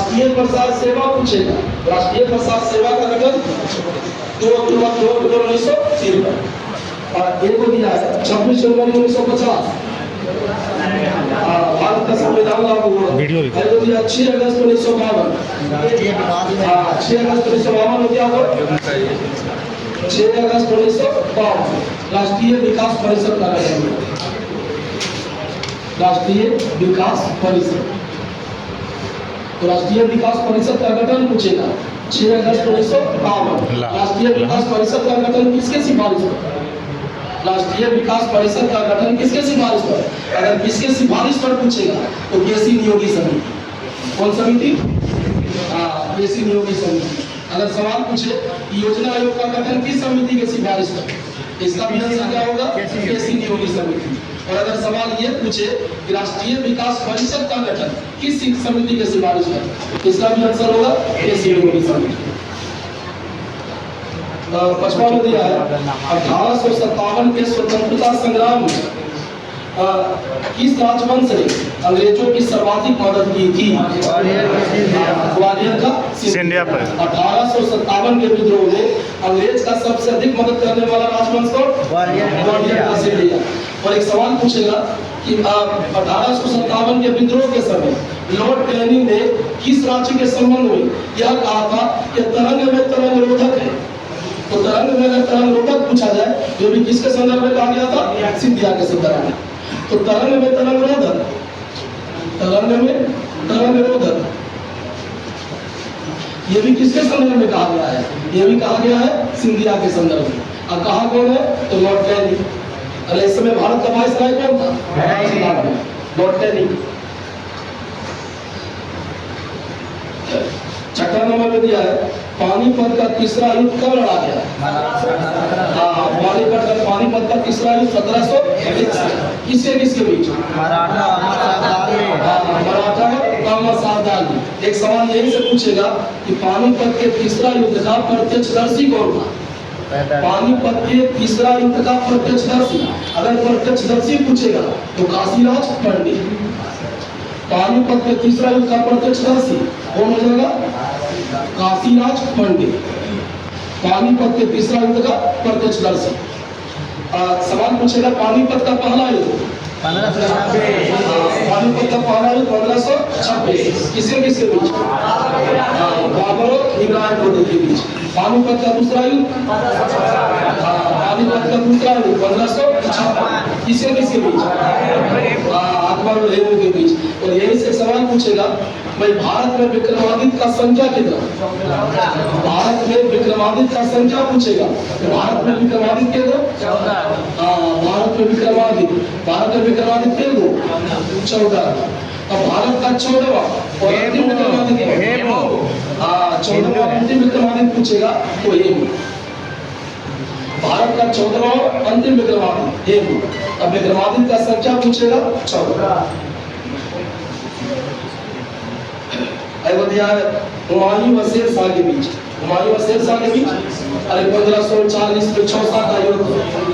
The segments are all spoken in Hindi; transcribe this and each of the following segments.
राष्ट्रीय प्रसार सेवा पूछेगा। राष्ट्रीय प्रसार सेवा का गठन 2 अक्टूबर 1953 और एक को दिया है 26 जनवरी 1950 भारत का संविधान लागू हुआ। को दिया 6 अगस्त 1952 6 अगस्त 1952 में क्या हुआ? 6 अगस्त 1952 राष्ट्रीय विकास परिषद का गठन हुआ। राष्ट्रीय विकास परिषद, तो राष्ट्रीय विकास परिषद का गठन पूछेगा 6 अगस्त 1952। राष्ट्रीय विकास परिषद का गठन किसके सिफारिश पर? राष्ट्रीय विकास परिषद का गठन किसके सिफारिश पर? अगर किसके सिफारिश पर पूछेगा तो केसी नियोगी समिति। कौन समिति? केसी नियोगी समिति। अगर सवाल पूछे योजना आयोग का गठन किस समिति के सिफारिश पर, इसका भी आंसर क्या होगा? केसी नियोगी समिति। और अगर सवाल ये पूछे कि राष्ट्रीय विकास परिषद का गठन किस समिति के सिफारिश पर, इसका भी आंसर होगा केसी नियोगी समिति। 55 में दिया है 1857 के स्वतंत्रता संग्राम में किस राजवंश ने अंग्रेजों की सर्वाधिक मदद की थी? ग्वालियर का सिंधिया पर। 1857 के विद्रोह में अंग्रेज का सबसे अधिक मदद करने वाला राजवंश कौन? ग्वालियर का सिंधिया। और एक सवाल पूछेगा कि 1857 के विद्रोह के समय लॉर्ड कैनिंग ने किस राज्य के संबंध में यह कहा था कि तरंग में तरंग रोधक है? तो तरंग में अगर तरंग रोधक पूछा जाए जो भी किसके संदर्भ में कहा गया था? सिंधिया के संदर्भ में। तो तरंग में तरंग रोधक, तरंग में तरंग रोधक ये भी किसके संदर्भ में कहा गया है? ये भी कहा गया है सिंधिया के संदर्भ में। और कहा कौन है? तो लॉर्ड कैनिंग। अरे इस समय भारत का वायसराय कौन था? Lord Canning. 6 नंबर में दिया है पानीपत का तीसरा युद्ध कब लड़ा गया? पानीपत का तीसरा युद्ध 1701 किसके बीच? मराठा और सावधानी। एक सवाल यही से पूछेगा कि पानीपत के तीसरा युद्ध का प्रत्यक्षदर्शी कौन था? पानीपत के तीसरा युद्ध का प्रत्यक्षदर्शी अगर प्रत्यक्षदर्शी पूछेगा तो काशीराज पंडित। पानीपत के तीसरा युद्ध का प्रत्यक्षदर्शी कौन हो जाएगा? काशीराज पंडित। पानीपत के तीसरा युद्ध का प्रत्यक्षदर्शी। सवाल पूछेगा पानीपत का पहला युद्ध? पानीपत का पहला युद्ध 1526 किसके बीच? बाबर और इब्राहिम लोधी के बीच। पानीपत का दूसरा युद्ध? पानीपत का दूसरा युद्ध 1556 किसके बीच? अकबर और हेमू के बीच। और यही से सवाल पूछेगा भाई भारत में विक्रमादित्य का संख्या कितना? भारत में विक्रमादित्य का संख्या पूछेगा। भारत में विक्रमादित्य कितना? भारत में विक्रमादित्य 14। अब भारत का 14वां और अंतिम विक्रमादित्य 14वां अंतिम विक्रमादित्य पूछेगा तो हेमू। भारत का 14वां अंतिम विक्रमादित्य हेमू। अब विक्रमादित्य का संख्या पूछेगा 14। हुमायूं और शेर शाह के बीच। हुमायूं और शेर शाह के बीच अरे 1540 में 6 का युद्ध।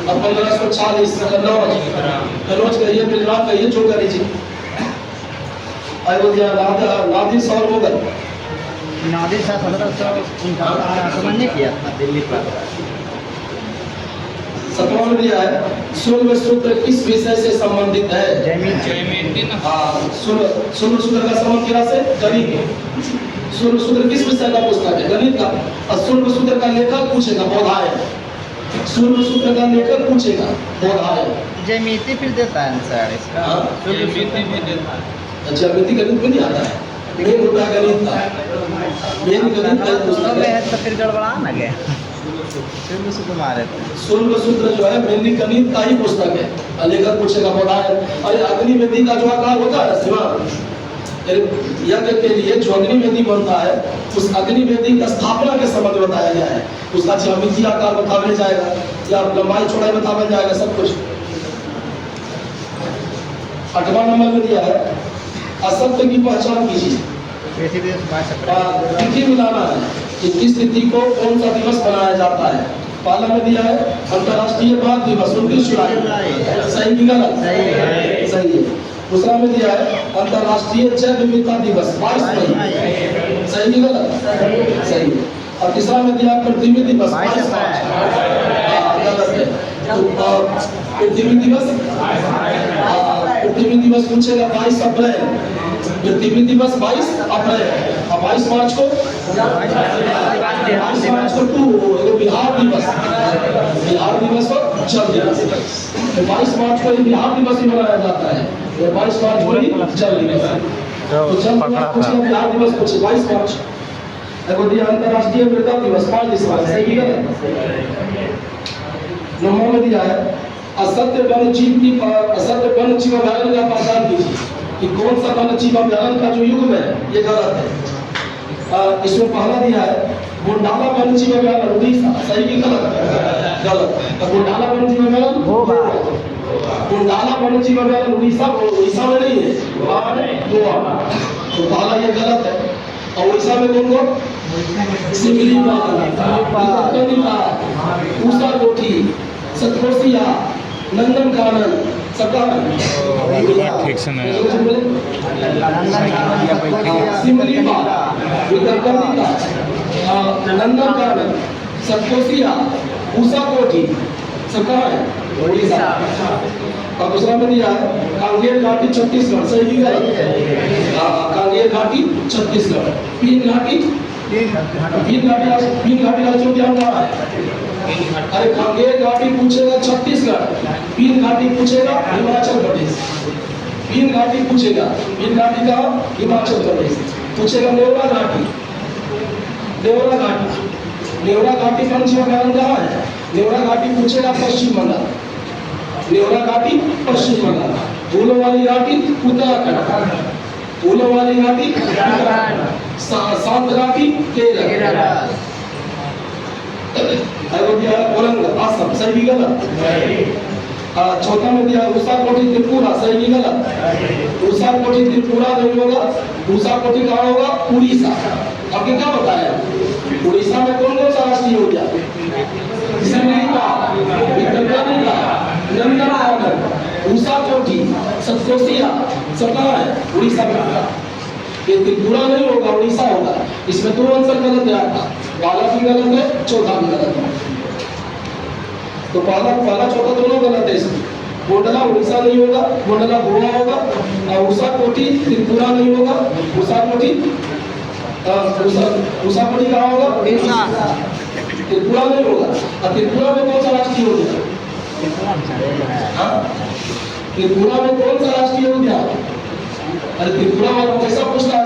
अब 1540 कन्नौज कहिए, बिलवान कहिए, जो कर लीजिए। अयोध्या नादिर शाह और मुगल। नादिर शाह 1559 आक्रमण ने किया था दिल्ली पर। 7वां में दिया है शुल्ब सूत्र किस विषय से संबंधित है? शुल्ब सूत्र का संबंध क्या से? गणित। शुल्ब सूत्र किस विषय का पुस्तक है? गणित का। और शुल्ब सूत्र का लेखक पूछेगा बोधायन। शुल्ब सूत्र का लेखक पूछेगा बोधायन। ज्यामिति फिर देता है आंसर इसका। अच्छा ज्यामिति गणित में नहीं आता है, मेन होता है गणित का। मेन गणित का पुस्तक है तो फिर गड़बड़ा ना गया। शुल्ब सूत्र जो है मेनली गणित का ही पुस्तक है। लेखक पूछेगा बोधायन। अरे अग्निवेदी का जो आकार होता है यज्ञ के लिए जो अग्निवेदी बनता है उस अग्निवेदी की स्थापना के संबंध में बताया गया है। उसका ज्यामितीय आकार बताया जाएगा या लंबाई चौड़ाई बताया जाएगा, सब कुछ। 8वां नंबर में दिया है असत्य की पहचान कीजिए। तिथि मिलाना है कि किस तिथि को कौन सा दिवस बनाया जाता है। पहला में दिया है अंतर्राष्ट्रीय बाघ दिवस 29 जुलाई। सही की गलत? सही है। दूसरा में दिया है अंतर्राष्ट्रीय जैव विविधता दिवस 22 मई। सही गलत? सही। और तीसरा में दिया पृथ्वी दिवस 22 मार्च। गलत है। तो पृथ्वी दिवस पूछेगा 22 अप्रैल। पृथ्वी दिवस 22 अप्रैल और 22 मार्च को बिहार दिवस को जल दिवस। 22 मार्च को बिहार दिवस भी मनाया जाता है। 22 मार्च को ही जल दिवस। तो जल दिवस बिहार दिवस पूछे 22 मार्च। अंतर्राष्ट्रीय मृदा दिवस 5 दिसंबर। सही है। नंबर में दिया है असत्य वन्य जीव अभयारण्य का पहचान कीजिए कि कौन सा वन्य जीव अभयारण्य का जो युग है ये गलत है। इसमें पहला दिया है गोंडाला वन्य जीव अभयारण्य उड़ीसा। सही की गलत? गलत। तो गोंडाला वन्य जीव अभयारण्य गोंडाला वन्य जीव अभयारण्य उड़ीसा में नहीं है, गोवा। तो पहला ये गलत है। और उड़ीसा में कौन कौन? पूसा कोठी, सतकोसिया, नंदनकानन, ठीक से नहीं नंदनकानन, सतकोसिया, पूसा कोठी सब कहाँ है? उड़ीसा। और दूसरा में दिया है कांगेर घाटी छत्तीसगढ़। सही गलत? कांगेर घाटी छत्तीसगढ़। पीन घाटी राष्ट्रीय उद्यान कहाँ है? अरे कांगेर घाटी पूछेगा छत्तीसगढ़, पीन घाटी पूछेगा हिमाचल प्रदेश। पीन घाटी पूछेगा, पीन घाटी का हिमाचल प्रदेश पूछेगा। नेवरा घाटी नेवरा घाटी वन्य जीव अभयारण्य कहाँ है? नेवरा घाटी पूछेगा पश्चिम बंगाल। नेवरा घाटी पश्चिम बंगाल। फूलों वाली घाटी उत्तराखंड। फूलों वाली घाटी शांत घाटी केरल। औरंग आसम। सही भी गलत? चौथा में दिया उषा कोठी त्रिपुरा। सही भी गलत? उषा कोठी त्रिपुरा नहीं होगा। उषा कोठी कहाँ होगा? उड़ीसा। आपने क्या बताया? उड़ीसा में कौन कौन सा राष्ट्रीय उद्यान? उषा कोठी, सतकोसिया सब कहाँ है? उड़ीसा में। ये त्रिपुरा नहीं होगा, उड़ीसा होगा। इसमें दो आंसर गलत है आपका। पहला भी गलत है, चौथा भी गलत है। तो पहला चौथा दोनों गलत है इसमें। गोंडला उड़ीसा नहीं होगा, गोंडला गोवा होगा। और उषा कोठी त्रिपुरा नहीं होगा। उषा कोठी कहाँ होगा? उड़ीसा। त्रिपुरा नहीं होगा। और त्रिपुरा में कौन सा राष्ट्रीय उद्यान? त्रिपुरा में कौन सा राष्ट्रीय उद्यान? अरे त्रिपुरा वालों कैसा पूछता है?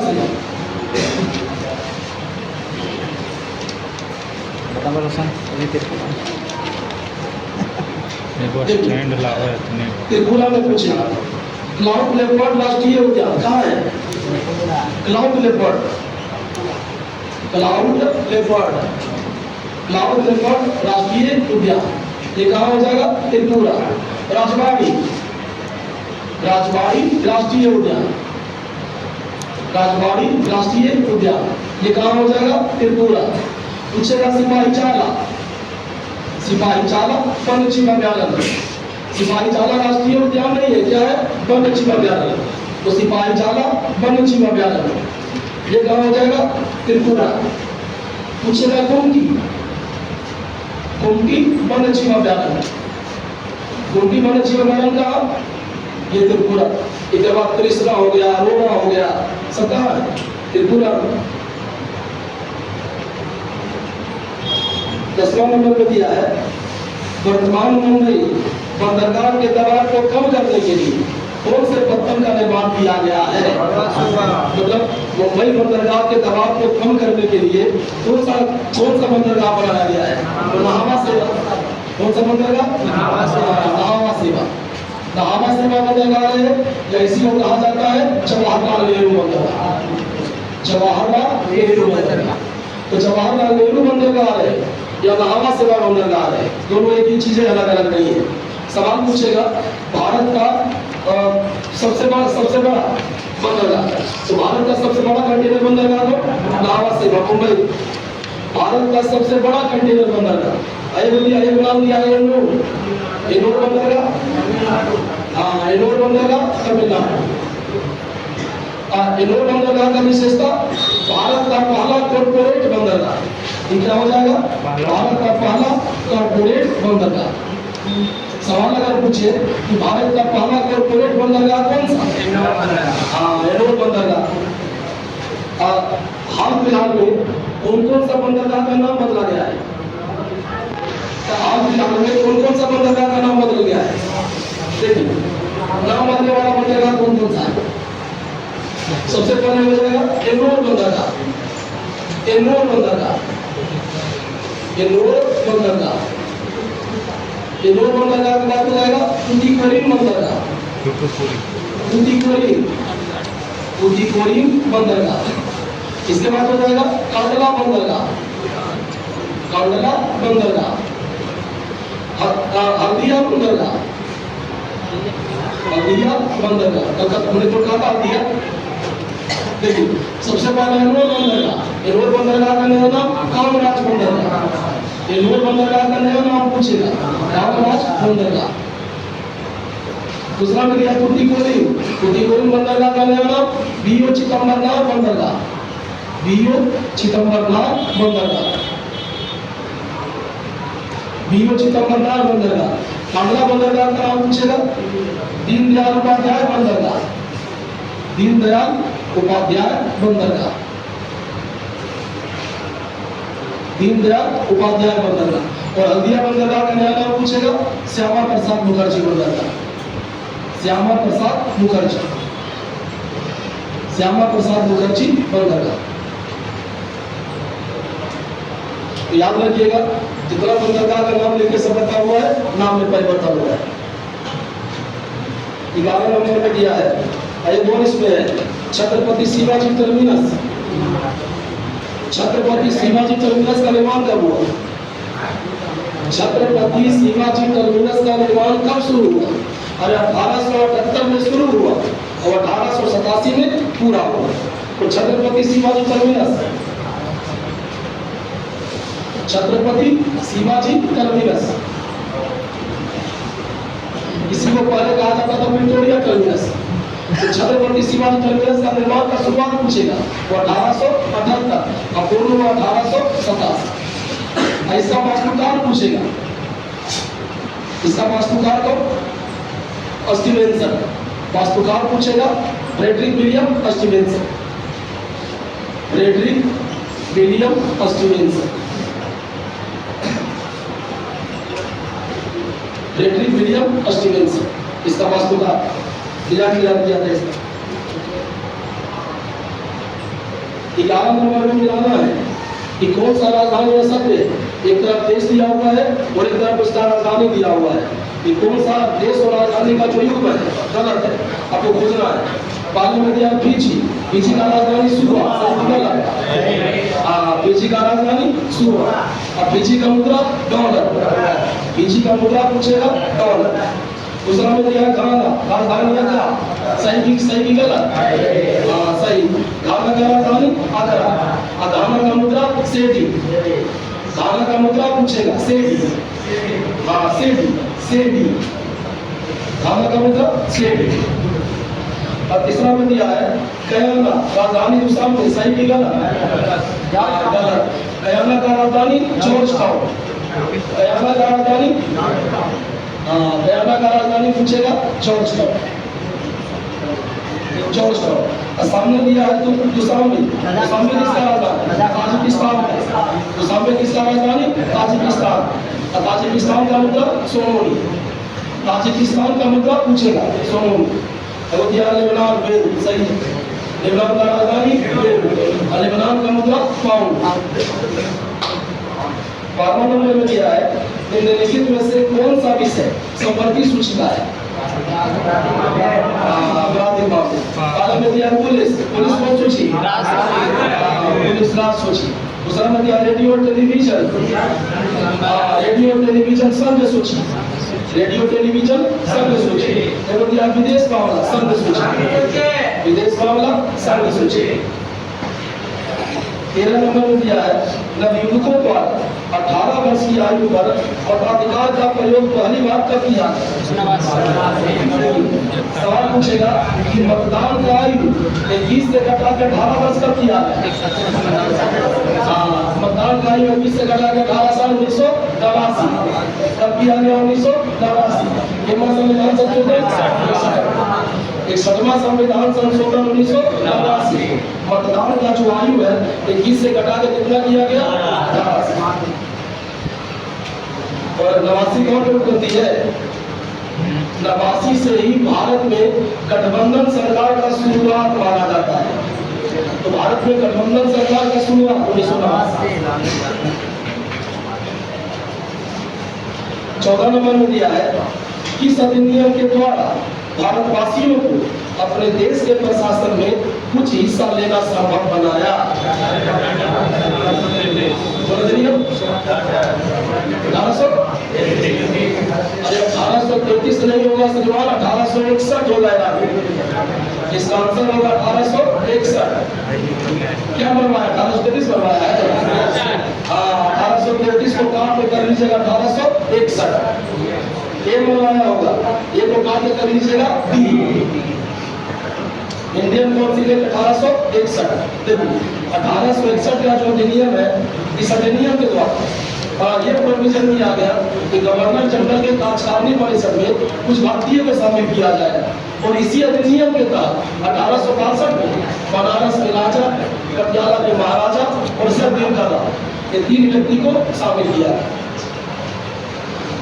त्रिपुरा में पूछेगा। क्लाउड लेपर्ड राष्ट्रीय उद्यान कहाँ है? क्लाउड लेपर्ड राष्ट्रीय उद्यान ये कहाँ हो जाएगा? त्रिपुरा। राजबाड़ी राष्ट्रीय उद्यान ये कहाँ हो जाएगा? त्रिपुरा। पूछेगा सिपाही चाला वन्य जीव अभयारण्य। सिपाही चाला राष्ट्रीय उद्यान नहीं है, क्या है? वन्य जीव अभयारण्य। तो सिपाही चाला वन्य जीव अभयारण्य ये कहाँ हो जाएगा? त्रिपुरा। पूछेगा कुंती वन्य जीव अभयारण्य। कुंती वन्य जीव अभयारण्य कहाँ? ये त्रिपुरा। इसके बाद त्रिशरा हो गया, अरोड़ा हो गया, सब कहाँ है? त्रिपुरा। 10वां नंबर में दिया है वर्तमान मुंबई बंदरगाह के दबाव को कम करने के लिए कौन से पत्थर का निर्माण किया गया है? मतलब मुंबई बंदरगाह के दबाव को कम करने के लिए कौन सा बंदरगाह बनाया गया है? तो नहावा सेवा। कौन सा बंदरगाह? नहावा सेवा बंदरगाह है, या इसी को कहा जाता है जवाहरलाल नेहरू बंदरगाह। तो जवाहरलाल नेहरू बंदरगाह है या नहावा सेवा बंदरगाह है, दोनों एक ही चीजें, अलग अलग नहीं है। सवाल पूछेगा भारत का सबसे बड़ा बंदरगाह, तो भारत का सबसे बड़ा कंटेनर बंदरगाह तो नहावा सेवा मुंबई। भारत का सबसे बड़ा कंटेनर बंदरगाह नाम दिया है एनोर बंदरगाह। हाँ, एनोर बंदरगाह तमिलनाडु। एनोर बंदरगाह का विशेषता भारत का पहला कॉर्पोरेट बंदरगाह, ये क्या हो जाएगा? भारत का पहला कॉर्पोरेट बंदरगाह। सवाल अगर पूछे कि भारत का पहला कॉर्पोरेट बंदरगाह कौन सा? हाँ, एनोर बंदरगाह। हाल फिलहाल में कौन कौन सा बंदरगाह का नाम बदला गया है? हाल फिलहाल में कौन कौन सा बंदरगाह का नाम बदल गया है? देखिए, नाम बदलने वाला बंदरगाह कौन कौन सा है? सबसे पहले हो जाएगा एनोर बंदरगाह। एनोर बंदरगाह, एनोर बंदरगाह, एनोर बंदरगाह के बाद हो जाएगा टुटीकोरिन बंदरगाह। टुटीकोरिन, टुटीकोरिन बंदरगाह। इसके बाद हो जाएगा कांडला बंदरगाह। कांडला बंदरगाह, हल्दिया बंदरगाह। हल्दिया बंदरगाह, कलकत्ता मैंने तो कहा था हल्दिया। देखिए, सबसे पहले एनोर बंदरगाह। एनोर बंदरगाह का नया नाम कामराज बंदरगाह। एनोर बंदरगाह का नया नाम पूछेगा कामराज बंदरगाह। दूसरा में गया टुटीकोरिन। टुटीकोरिन बंदरगाह का नया नाम बीओ चिदम्बरनाथ बंदरगाह। बीओ चिदम्बरनाथ बंदरगाह, बीओ चिदम्बरनाथ बंदरगाह। कांडला बंदरगाह का नाम पूछेगा दीनदयाल उपाध्याय बंदरगाह। दीनदयाल उपाध्याय बंदरगाह, दीनदयाल उपाध्याय बंदरगाह। और हल्दिया बंदरगाह का नया नाम पूछेगा श्यामा प्रसाद मुखर्जी बंदरगाह। श्यामा प्रसाद मुखर्जी, श्यामा प्रसाद मुखर्जी बंदरगाह। तो याद रखिएगा, जितना बंदरगाह का नाम लेके सब बता हुआ है, नाम में परिवर्तन हुआ है। 11 नंबर में दिया है, आइए इसमें है छत्रपति शिवाजी टर्मिनस। छत्रपति शिवाजी टर्मिनस का निर्माण कब हुआ? छत्रपति शिवाजी टर्मिनस का निर्माण कब शुरू हुआ? अरे 1878 में शुरू हुआ और 1887 में पूरा हुआ। तो छत्रपति शिवाजी टर्मिनस, छत्रपति शिवाजी टर्मिनस, इसी को पहले कहा जाता था विक्टोरिया टर्मिनस। तो छत्रपति शिवाजी टर्मिनस का निर्माण का शुरुआत पूछेगा वो 1878 और पूर्ण हुआ 1887। इसका वास्तुकार पूछेगा, इसका वास्तुकार को स्टीवेंसन, वास्तुकार पूछेगा Frederick William Stevenson. Frederick William Stevenson, Frederick William Stevenson इसका वास्तुकार किया था इसका। 11 नंबर में मिलाना है कि कौन सा राजधानी है सब में। एक तरफ देश दिया हुआ है और एक तरफ उसका राजधानी दिया हुआ है कि कौन सा देश और राजधानी का जो युग है गलत है, आपको खोजना है। पाली में दिया फिजी, फिजी का राजधानी सुवा, फिजी का राजधानी सुवा और फिजी का मुद्रा डॉलर। फिजी का मुद्रा पूछेगा डॉलर। दूसरा में दिया घाना, राजधानी है क्या? सही की गलत? सही। घाना का राजधानी आगरा और घाना का मुद्रा सेठी। घाना का मुद्रा पूछेगा सेठी। सेठी, सेठी, घाना का मुद्रा सेठी। और तीसरा में दिया है गयाना, राजधानी दूसरा में सही की गलत? गलत। गयाना का राजधानी जॉर्ज टाउन। गयाना का राजधानी, गयाना का राजधानी पूछेगा जॉर्ज टाउन। George town. सामने दिया है तो दूसरा में किसका राजधानी? ताजिकिस्तान। दूसरा में किसका राजधानी? ताजिकिस्तान। ताजिकिस्तान का मुद्रा सोमोनी। ताजिकिस्तान का मुद्रा पूछेगा सोमोनी। लेबनान, सही। लेबनान का राजधानी लेबनान का मुद्रा पाउंड। 12 नंबर में दिया है निम्नलिखित में से कौन सा विषय संवर्ती सूची का है? अपराधिक में दिया पुलिस, पुलिस कौन सूची? पुलिस राज सूची। दूसरा में दिया रेडियो टेलीविजन, रेडियो टेलीविजन संघ सूची। रेडियो टेलीविजन संघ सूची। दिया विदेश मामला संघ सूची, विदेश मामला संघ सूची। 13 नंबर में दिया है नवयुवकों द्वारा 18 वर्ष की आयु पर मताधिकार का प्रयोग पहली बार कब किया? सवाल पूछेगा कि मतदान का आयु 21 से घटा के 18 वर्ष कब किया है? जुलाई में 20 से घटा के 18 साल 1989। कब किया गया? 1989। ये संविधान संशोधन 61वां संविधान संशोधन 1989। मतदान का जो आयु है 21 से घटा के कितना किया गया? 18। और 89 कौन करती है? 89 से ही भारत में गठबंधन सरकार का शुरुआत माना जाता है। तो भारत में गठबंधन सरकार का शुरुआत 1989। 14 नंबर में दिया है कि इस अधिनियम के द्वारा भारतवासियों को अपने देश के प्रशासन में कुछ हिस्सा लेना संभव बनाया। अधिनियम 1833 नहीं होगा श्रीमान, 1861 होगा यार। इसका आंसर होगा 1861। क्या बनवाया? 1833 बनवाया है। 1833 को काट कर लीजिएगा 1861। ए बनवाया होगा, ए को काट कर लीजिएगा बी। Indian constitution 1861। देखिए 1861 का जो अधिनियम है, इस अधिनियम के द्वारा ये प्रोविजन दिया गया कि गवर्नर जनरल के कार्यकारिणी परिषद में कुछ भारतीयों को शामिल किया जाए। और इसी अधिनियम के तहत 1862 में बनारस के राजा, पटियाला के महाराजा और सरदीन का ये 3 व्यक्ति को शामिल किया।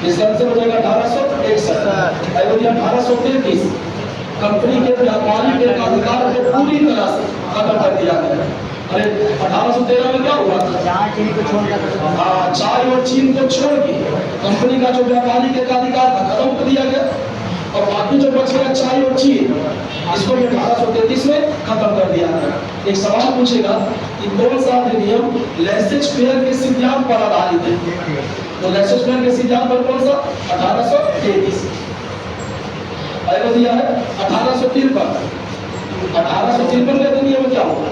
इसका आंसर हो जाएगा 1861। अयोध्या 1833 कंपनी के व्यापारी के अधिकार को पूरी तरह से खत्म कर दिया गया। अरे 1813 में क्या हुआ? चाय और चीन को छोड़ के कंपनी का जो व्यापारी के अधिकार था खत्म कर दिया गया। और बाकी जो बच गया चाय और चीन, इसको भी 1833 में खत्म कर दिया गया। एक सवाल पूछेगा कि कौन सा अधिनियम लेसेज-फेयर के सिद्धांत पर आधारित है? तो लेसेज-फेयर के सिद्धांत पर कौन सा? 1833। अयोध्या है 1853। 1853 के अधिनियम में क्या हुआ?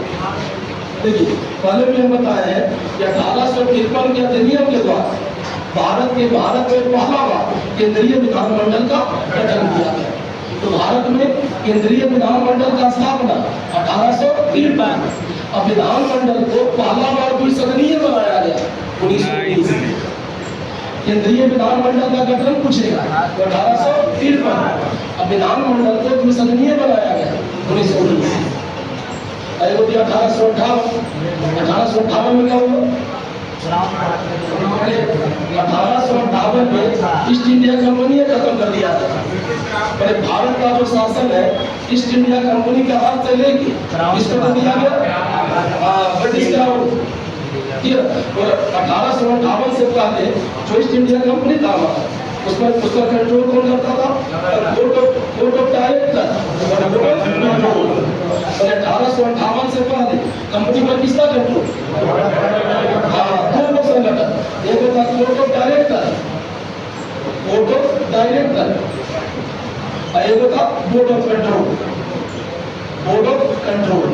देखिए पहले भी हम बताए हैं कि 1853 के अधिनियम के द्वारा भारत में पहला बार केंद्रीय विधानमंडल का गठन किया गया। तो भारत में केंद्रीय विधानमंडल का स्थापना 1853। अब विधानमंडल को पहला बार द्विसदनीय बनाया गया 1919। केंद्रीय विधानमंडल का गठन पूछेगा तो 1853। अब विधानमंडल को द्विसदनीय बनाया गया 1919। अयोध्या 1858 में क्या हुआ? 1858 में ईस्ट इंडिया कंपनी ने खत्म कर दिया था। भारत का जो शासन है ईस्ट इंडिया कंपनी के हाथ से लेके इसको तो दिया गया ब्रिटिश क्राउन। 1858 से पहले जो ईस्ट इंडिया कंपनी था उसका कंट्रोल कौन करता था? Board of director. 1858 से पहले कंपनी पर किसका कंट्रोल? दो संगठन, एक होता बोर्ड ऑफ डायरेक्टर, एक होता बोर्ड ऑफ कंट्रोल।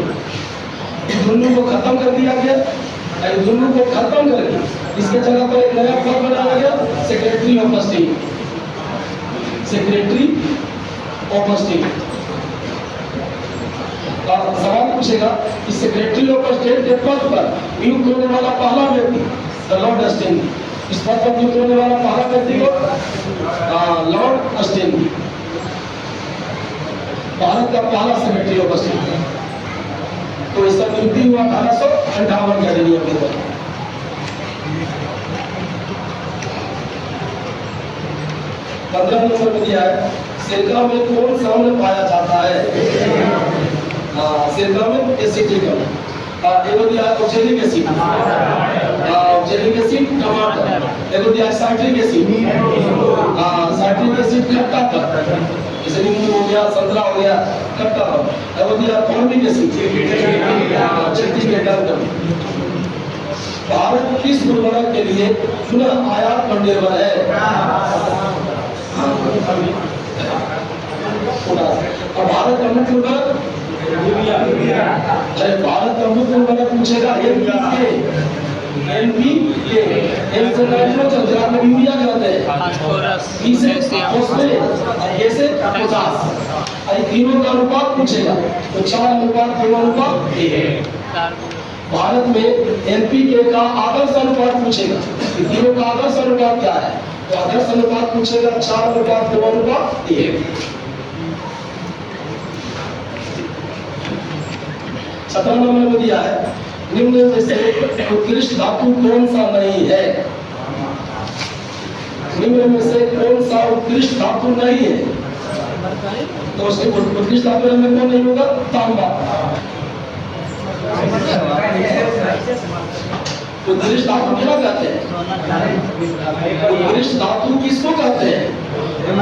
इन दोनों को खत्म कर दिया गया। इन दोनों को खत्म करके इसके जगह पर एक नया पद बनाया गया सेक्रेटरी ऑफ स्टेट। सवाल पूछेगा कि सेक्रेटरी ऑफ स्टेट के पद पर नियुक्त होने वाला पहला व्यक्ति लॉर्ड अस्टेन। इस पद पर नियुक्त होने वाला पहला व्यक्ति को लॉर्ड अस्टेन, भारत का पहला सेक्रेटरी ऑफ स्टेट। तो इसका नियुक्ति हुआ 1858 के अधिनियम के द्वारा। 15 नंबर में दिया है सिरका में कौन सा अम्ल पाया जाता है? सिरका में एसिटिक एगो दिया है ऑक्जेलिक एसिड, टमाटर। एगो दिया है साइट्रिक एसिड, साइट्रिक एसिड खट्टा पर, जैसे नींबू हो गया, संतरा हो गया, खट्टा पर। एगो दिया है फॉर्मिक एसिड, चट्टी के डर। भारत किस उर्वरक के लिए पुनः आयात पर निर्भर है? और भारत का मुख्य उर्वरक अरे भारत का मुख्य उर्वरक पूछेगा NPK। एम से नाइट्रोजन जरा में यूरिया कहते हैं, बी से फॉस्फेट, ए से पोटाश। तीनों का अनुपात पूछेगा तो 4:2:1 है। भारत में एनपीके का आदर्श अनुपात पूछेगा कि तीनों का आदर्श अनुपात क्या है, तो आदर्श अनुपात पूछेगा 4:2:1। 17 नंबर में दिया है निम्न में से उत्कृष्ट धातु कौन सा नहीं है। निम्न में से कौन सा उत्कृष्ट धातु नहीं है, तो उत्कृष्ट धातु में कौन नहीं होगा, तांबा। उत्कृष्ट धातु क्या कहते हैं, उत्कृष्ट धातु किसको कहते हैं,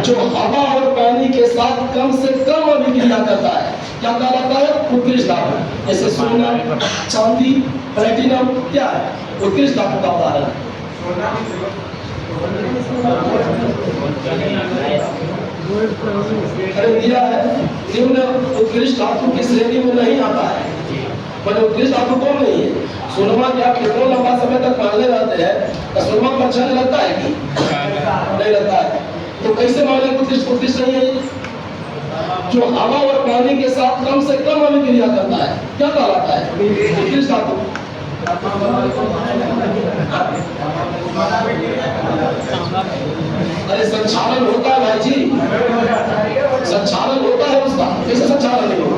जो हवा और पानी के साथ कम से कम अभिक्रिया करता है, क्या कहलाता है, उत्कृष्ट धातु। जैसे सोना, चांदी, प्लेटिनम क्या है, उत्कृष्ट धातु का उदाहरण है। दिया है निम्न उत्कृष्ट धातु की श्रेणी में नहीं आता है, पर उत्कृष्ट धातु कौन नहीं है। सोनमा क्या कितना लंबा समय तक मांगने रहते हैं, तो सोनमा पर अच्छा लगता है कि नहीं लगता है, तो कैसे मांगने उत्कृष्ट नहीं है, जो हवा और पानी के साथ कम से कम अभिक्रिया करता है, क्या कहलाता है, उत्कृष्ट धातु। अरे संचालन होता है भाई जी, संचालन होता है उसका, कैसे संचालन नहीं होगा,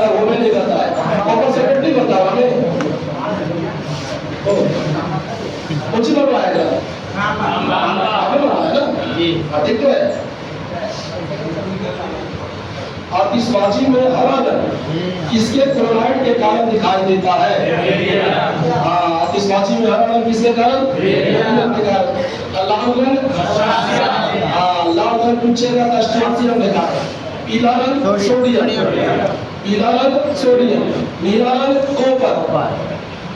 वो में नहीं करता है, ऑपर सेक्रेट नहीं करता हमें, कुछ लोग आएगा हमें बनाया ना, अधिक तो है। आतिशबाजी में हरा रंग किसके क्लोराइड के कारण दिखाई देता है, आतिशबाजी में हरा रंग किसके कारण, लाल रंग पूछेगा तो स्ट्रोंथियम के कारण, पीला रंग सोडियम, पीला रंग सोडियम, नीला रंग कॉपर,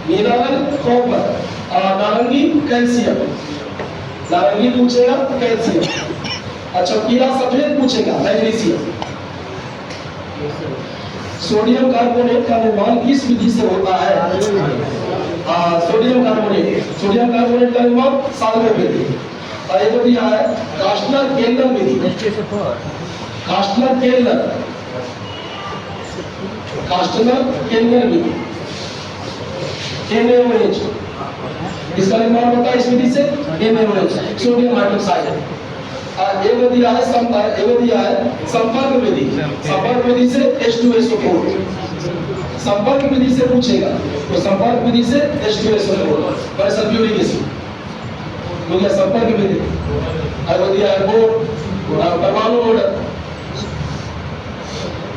नीला रंग कॉपर, और नारंगी कैल्शियम, नारंगी पूछेगा कैल्शियम। अच्छा पीला सफेद पूछेगा मैग्नीशियम। सोडियम कार्बोनेट का निर्माण किस विधि से होता है, सोडियम कार्बोनेट का निर्माण साल्वेंट विधि। और ये दिया है कास्टनर केल्नर विधि, कास्टनर केल्नर विधि, NaOH इसका निर्माण होता है इस विधि से, NaOH सोडियम हाइड्रोक्साइड। ये दिया है संपर्क विधि, संपर्क विधि से H2SO4, संपर्क विधि से पूछेगा तो संपर्क विधि से H2SO4 पर सल्फ्यूरिक एसिड हो गया संपर्क विधि। और दिया है बोर्ड, परमाणु मॉडल।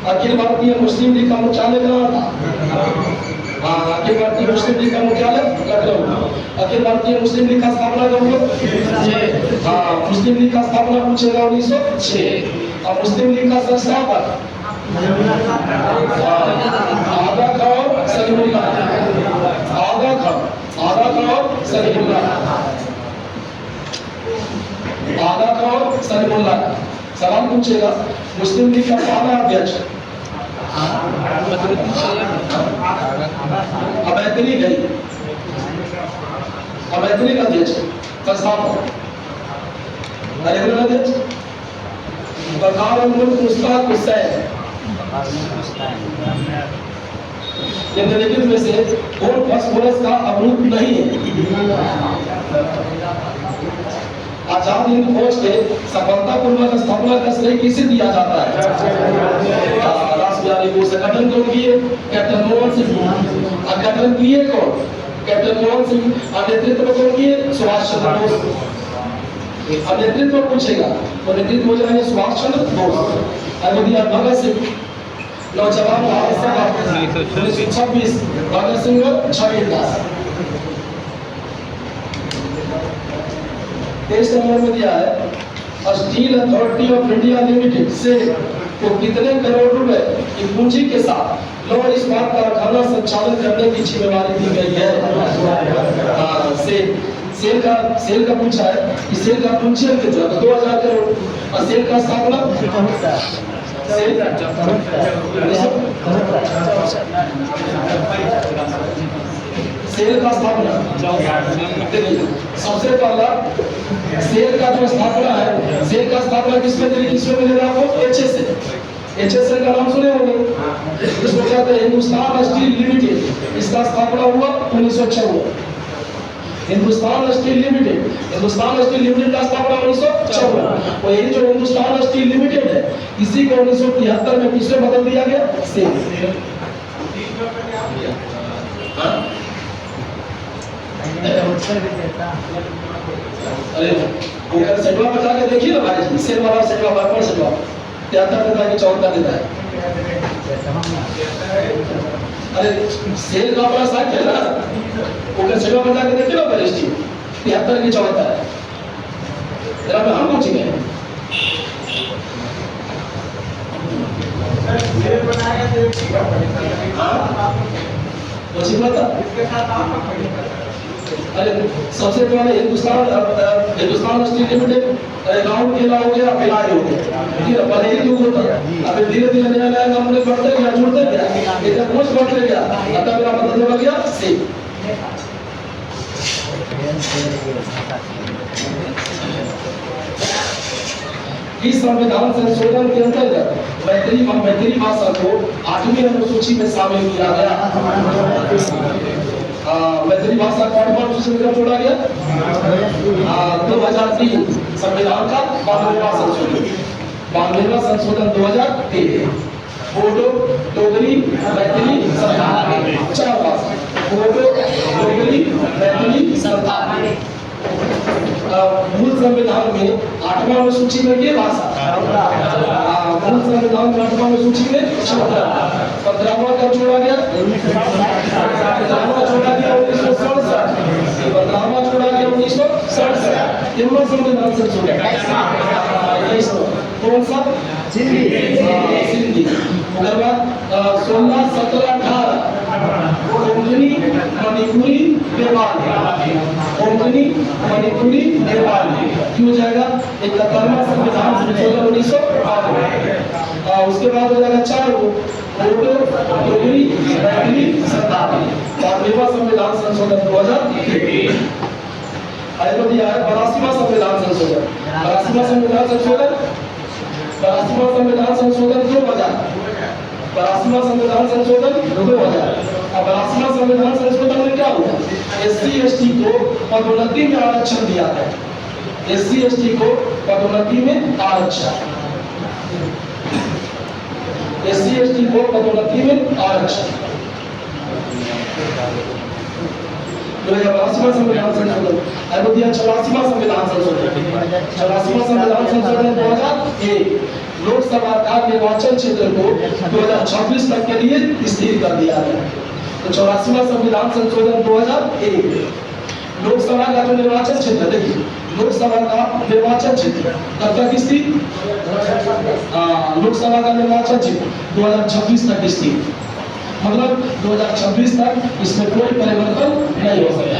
अखिल भारतीय मुस्लिम लीग का मुख्यालय कहाँ था, अखिल भारतीय मुस्लिम लीग का मुख्यालय लखनऊ। अखिल भारतीय मुस्लिम लीग का स्थापना कब हुआ, मुस्लिम लीग का स्थापना पूछेगा 1906। और मुस्लिम लीग का संस्थापक आगा खां और सलीमुल्लाह, आगा खां और सलीमुल्लाह। सवाल पूछेगा मुस्लिम लीग का पहला अध्यक्ष अवैतनिक अध्यक्ष, संस्थापक अध्यक्ष बकार मुश्ताक हुसैन। निम्नलिखित में से कौन फास्फोरस का अवरोध नहीं है। आजाद हिंद फौज के सफलतापूर्वक स्थापना का श्रेय किसे दिया जाता है, रासबिहारी बोस। गठन कौन किए, कैप्टन मोहन सिंह। गठन किए कौन, कैप्टन मोहन सिंह। नेतृत्व कौन किए, सुभाष चंद्र बोस। अब नेतृत्व पूछेगा तो नेतृत्व हो जाएंगे सुभाष चंद्र बोस। भगत सिंह नौजवान भारत सभा 1926, भगत सिंह और छबीर दास। 23 नंबर में दिया है steel authority of India limited से तो कितने करोड़ रुपए की पूंजी के साथ लौह इस्पात कारखाना संचालन करने की जिम्मेदारी दी गई है। सेल का पूछा है कि सेल का पूंजी कितना, 2000 करोड़। और सेल का स्थापना सेल का स्थापना सबसे पहला सेल का जो स्थापना है, सेल का स्थापना किसमें मिलेगा आपको, HSA। HSL का नाम सुने होंगे, इसमें क्या था, हिंदुस्तान स्टील लिमिटेड, इसका स्थापना हुआ 1956। हिंदुस्तान स्टील लिमिटेड का स्थापना 1956। और ये जो हिंदुस्तान स्टील लिमिटेड है, इसी को 1973 में किससे बदल दिया गया, सेल। अरे वो सेटवा बता के देखिए ना भाई जी, सेल वाला सेटवा बार सेटवा 73 देता है कि 74 देता है। अरे सेल का अपना साइट है ना, वो सेटवा बता के देखिए ना बरिष्ठ 73 की 74 है। जरा मैं हम पूछेंगे अरे सबसे पहले हिंदुस्तान स्टील लिमिटेड गाँव केला हो गया, पिलाई हो गया, ठीक है, पहले ही होता है। अब धीरे धीरे नया नया कंपनी बढ़ते गया, जुड़ते गया, इधर कुछ बढ़ते गया, अतः मेरा मतलब हो गया सेल। इस संविधान संशोधन के अंतर्गत मैथिली भाषा को 8वीं अनुसूची में शामिल किया गया। मैथिली भाषा को 8वां अनुसूची में जोड़ा गया 2003 संविधान का 92वां संशोधन 2003। बोडो, डोगरी, मैथिली, संथाली, 4 भाषा, बोडो, डोगरी, मैथिली, संथाली। मूल संविधान में 8वां अनुसूची में ये भाषा, मूल संविधान में 8वां अनुसूची में 15वां का जोड़ा गया 15वां जोड़ा गया 1967, 15वां जोड़ा गया 1967। कितना संविधान संशोधन, कौन सा, सिंधी। उसके बाद 16, 17, 18 कोंकणी, मणिपुरी, नेपाली, कोंकणी, मणिपुरी, नेपाली क्यों जाएगा 71वां संविधान संशोधन 1992। उसके बाद हो जाएगा 4 बोडो, डोगरी, मैथिली, संथाली, 92वां संविधान संशोधन 2003। आगे दिया है 82वां संविधान संशोधन, 82वां संविधान संशोधन 82वां संविधान संशोधन 2000, 82वां संविधान संशोधन 2000। अब 82वां संविधान संशोधन में क्या हुआ, SC ST को पदोन्नति में आरक्षण दिया है, SC ST को पदोन्नति में आरक्षण, SC ST को पदोन्नति में आरक्षण। 82वां संविधान संशोधन, अब दिया 84वां संविधान संशोधन, 84वां संविधान संशोधन 2001 लोकसभा का निर्वाचन क्षेत्र को 2026 तक के लिए स्थिर कर दिया गया। तो 84वां संविधान संशोधन 2001 लोकसभा का जो निर्वाचन क्षेत्र, देखिए लोकसभा का निर्वाचन क्षेत्र कब तक स्थिर, लोकसभा का निर्वाचन क्षेत्र 2026 तक स्थिर, मतलब 2026 तक इसमें कोई परिवर्तन नहीं हो सकता,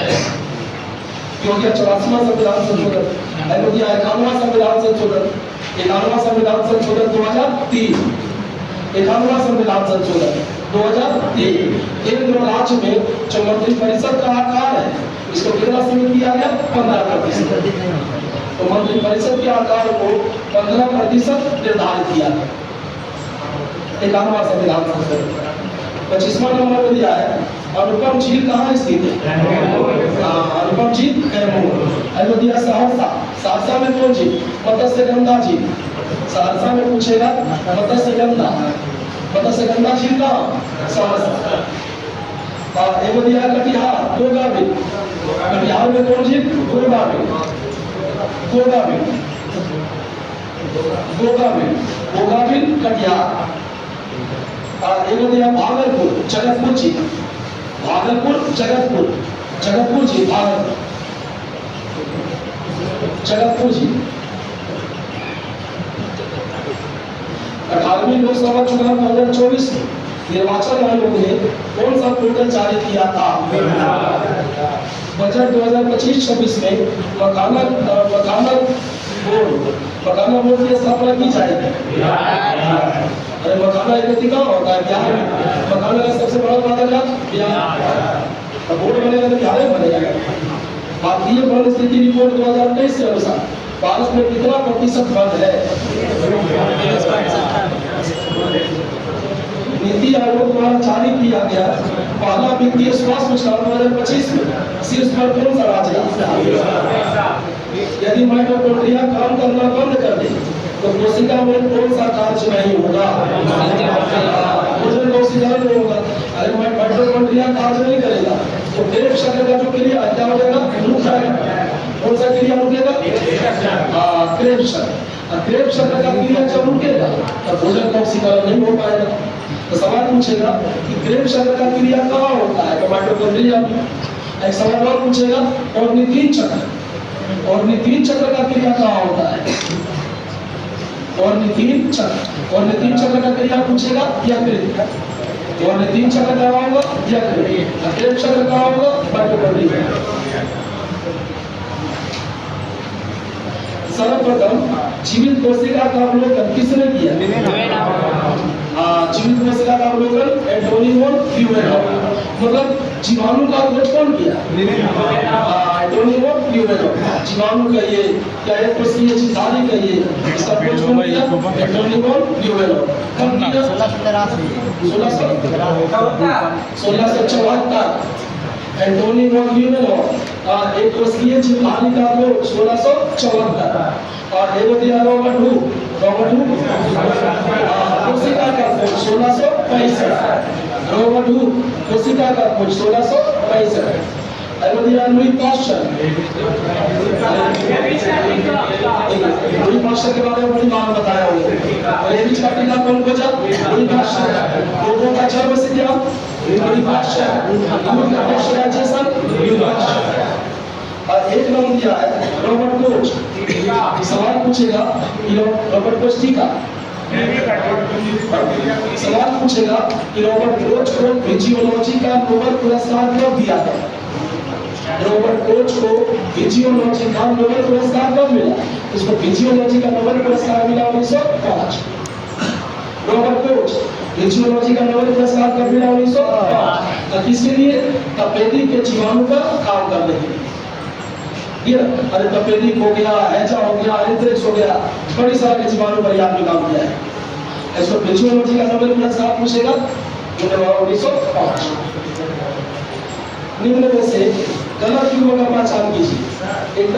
क्योंकि 84वां संविधान संशोधन, 91वां संविधान संशोधन, 91वां संविधान संशोधन 2003, 91वां संविधान संशोधन 2003 केंद्र राज्य में जो मंत्रिपरिषद का आकार है, इसको कितना सीमित किया गया 15%। तो मंत्रिपरिषद के आकार को 15% निर्धारित किया गया। 91वां संविधान संशोधन। 25वां नंबर पर दिया है अनुपम झील कहाँ स्थित है, अनुपम झील कैमूर। अब दिया सहरसा, सहरसा में कौन झील, मत्स्यगंधा झील, सहरसा में पूछेगा मत्स्यगंधा, मत्स्यगंधा झील कहाँ, सहरसा। एगो दिया कटिहार, गोगाबिल, कटिहार में कौन झील, गोगाबिल, गोगाबिल, गोगाबिल, गोगाबिल कटिहार। एगो दिया भागलपुर, जगतपुर झील, भागलपुर, जगतपुर, जगतपुर झील, भागलपुर, जगतपुर झील। 18वीं लोकसभा चुनाव 2024 में निर्वाचन आयोग ने कौन सा पोर्टल जारी किया था, बजट 2025-26 में मकाना बोर्ड की स्थापना की जाएगी। अरे मकाना एक कहाँ होता है, बिहार में मकाना का सबसे बड़ा उत्पादक बिहार, बोर्ड बनेगा तो बिहार में बनेगा। भारतीय वन स्थिति रिपोर्ट 2023 के अनुसार भारत में कितना प्रतिशत वन है, नीति आयोग द्वारा जारी किया गया पहला वित्तीय स्वास्थ्य सूचकांक 2025 में शीर्ष पर कौन सा राज्य है? यदि माइटोकॉन्ड्रिया काम करना बंद कर दे तो कोशिका में कौन सा कार्य नहीं होगा? भोजन कोशिका नहीं होगा। अरे माइटोकॉन्ड्रिया कार्य नहीं करेगा तो क्रेब्स चक्र का जो क्रिया है क्या हो जाएगा? रुक जाएगा। कौन सा क्रिया रुकेगा? क्रेब्स चक्र। क्रेब्स चक्र का क्रिया जब रुकेगा तब भोजन कोशिका नहीं हो पाएगा। तो सवाल पूछेगा कि क्रेब्स चक्र का क्रिया कहाँ होता है? तो माइटोकॉन्ड्रिया में। एक सवाल और पूछेगा ऑर्निथिन चक्र, ऑर्निथिन चक्र का क्रिया कहाँ होता है? ऑर्निथिन चक्र, ऑर्निथिन चक्र का क्रिया पूछेगा या क्रेब? ऑर्निथिन चक्र कहाँ होगा या क्रेब? क्रेब चक्र कहाँ होगा? माइटोकॉन्ड्रिया। सर्वप्रथम जीवित कोशिका का अवलोकन किसने किया? जीवित कोशिका का अवलोकन एंटोनी वॉन ल्यूवेनॉफ। मतलब जीवाणु का खोज कौन किया? Antonie van Leeuwenhoek. जीवाणु का ये क्या है कोशिकीय चिन्हारी का ये इसका खोज कौन किया? Antonie van Leeuwenhoek. कब किया? 1674 एंटोनी वॉन ल्यूवेनॉफ एक कोशिकीय चिन्हारी का खोज 1674 और एक दिया रॉबर्ट हुक कोशिका का खोज 1665। रॉबर्ट हुक कोशिका का खोज 1665। दिया लुई पास्चर। लुई पास्चर के बारे में बड़ी बात बताया हुआ है। रेबीज का टीका कौन खोजा? Louis Pasteur. लोगों का जन्म से क्या? Louis Pasteur. दूध का पास्चराइजेशन लुई पास्चर। और एक नाम दिया है रॉबर्ट कोच। सवाल पूछेगा कि रॉबर्ट कोच टीका सवाल पूछेगा कि रॉबर्ट कोच को फिजियोलॉजी का नोबेल पुरस्कार कब दिया गया? रॉबर्ट कोच को फिजियोलॉजी का नोबेल पुरस्कार कब मिला? इसको फिजियोलॉजी का नोबेल पुरस्कार मिला 1905। रॉबर्ट कोच फिजियोलॉजी का नोबेल पुरस्कार कब मिला? 1905। किसके लिए? तपेदिक के जीवाणु का काम करने के लिए। अरे तपेदिक हो गया, हैजा हो गया, एंथ्रेक्स हो गया, बड़ी सारे के जीवाणु पर आपने काम किया है। इसको फिजियोलॉजी का नोबेल पुरस्कार पूछेगा 1905। निम्न में से गलत युग्म का पहचान कीजिए। एक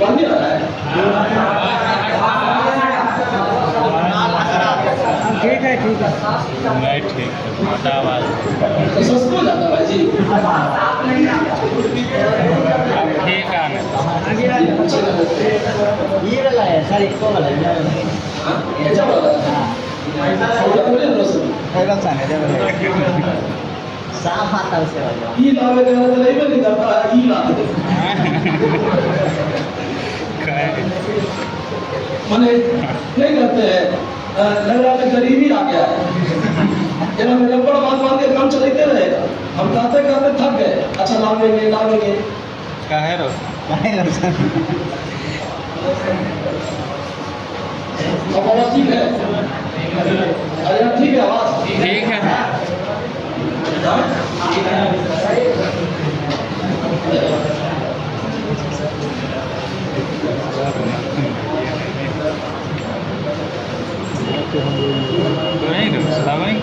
वाण्य आ रहा है। ठीक है नहीं ठीक है तो सस्ता हो जाता भाई जी। ठीक है ये वाला है सर, इसको वाला है। ऐसा वाला थोड़ा थोड़ा रसम एकदम साने दे साफ आता है उससे वाला। ई लावे का तो नहीं बनी करता है। ई लावे माने नहीं करते हैं। लग रहा है गरीबी आ गया है। ये मेरे ऊपर बात के काम चलते रहेगा। हम कहते कहते थक गए। अच्छा लावेंगे लावेंगे काहे रो अब आवाज ठीक है? अरे ठीक है आवाज ठीक है। नहीं रो सलामई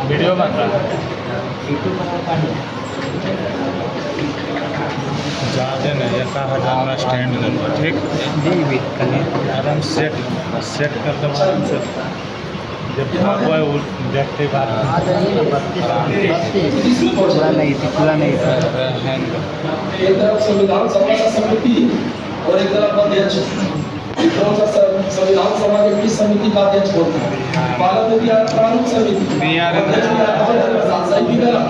वीडियो बन रहा है। ज़्यादा नहीं ऐसा हटाना स्टैंड करना ठीक आराम सेट कर दो आराम से। जब हुआ वो देखते बात पूरा नहीं था। एक तरफ संविधान सभा का समिति और एक तरफ अध्यक्ष। कौन सा संविधान सभा के किस समिति का अध्यक्ष होता है? भारत में प्रारूप समिति। सही भी करा।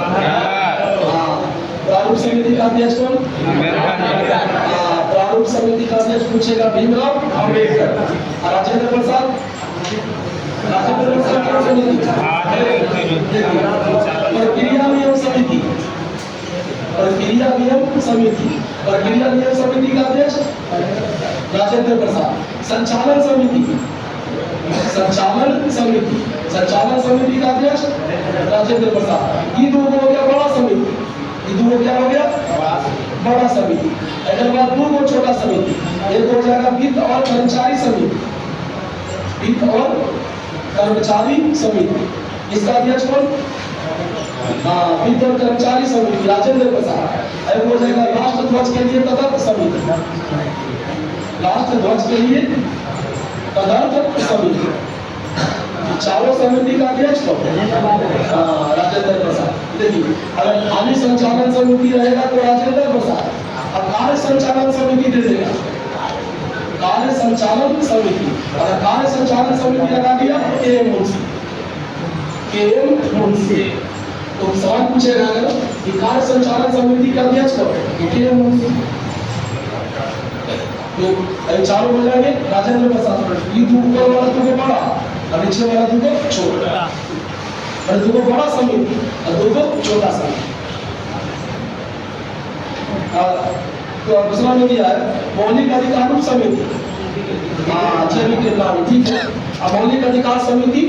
प्रारूप समिति का अध्यक्ष कौन? प्रारूप समिति का अध्यक्ष पूछेगा भीमराव अम्बेडकर। राजेंद्र प्रसाद प्रक्रिया नियम समिति। प्रक्रिया नियम समिति। प्रक्रिया नियम समिति का अध्यक्ष राजेंद्र प्रसाद। संचालन समिति। संचालन समिति का अध्यक्ष राजेंद्र प्रसाद। ये दो हो गया बड़ा समिति, ये दो क्या हो गया बड़ा समिति। अगर बात दो को छोटा समिति, एक हो जाएगा वित्त और कर्मचारी समिति, वित्त और कर्मचारी समिति। इसका अध्यक्ष कौन? वित्त और कर्मचारी समिति राजेंद्र प्रसाद। अब हो जाएगा राष्ट्र ध्वज के लिए तदर्थ समिति, राष्ट्र ध्वज के लिए तदर्थ समिति। चारों समिति का अध्यक्ष कौन? राजेंद्र प्रसाद। देखिए अगर खाली संचालन समिति रहेगा तो राजेंद्र प्रसाद, और कार्य संचालन समिति दे देगा कार्य संचालन समिति। अगर कार्य संचालन समिति लगा दिया KM मुंशी। तो सवाल पूछेगा अगर कि कार्य संचालन समिति का अध्यक्ष कौन? KM मुंशी। तो चारों हो जाएंगे राजेंद्र प्रसाद। ये दो ऊपर वाला तुमको बड़ा और नीचे वाला तुमको छोटा, और दो बड़ा समिति और दो छोटा समिति। तो दूसरा में दिया है मौलिक अधिकार समिति। ठीक है। अब मौलिक अधिकार समिति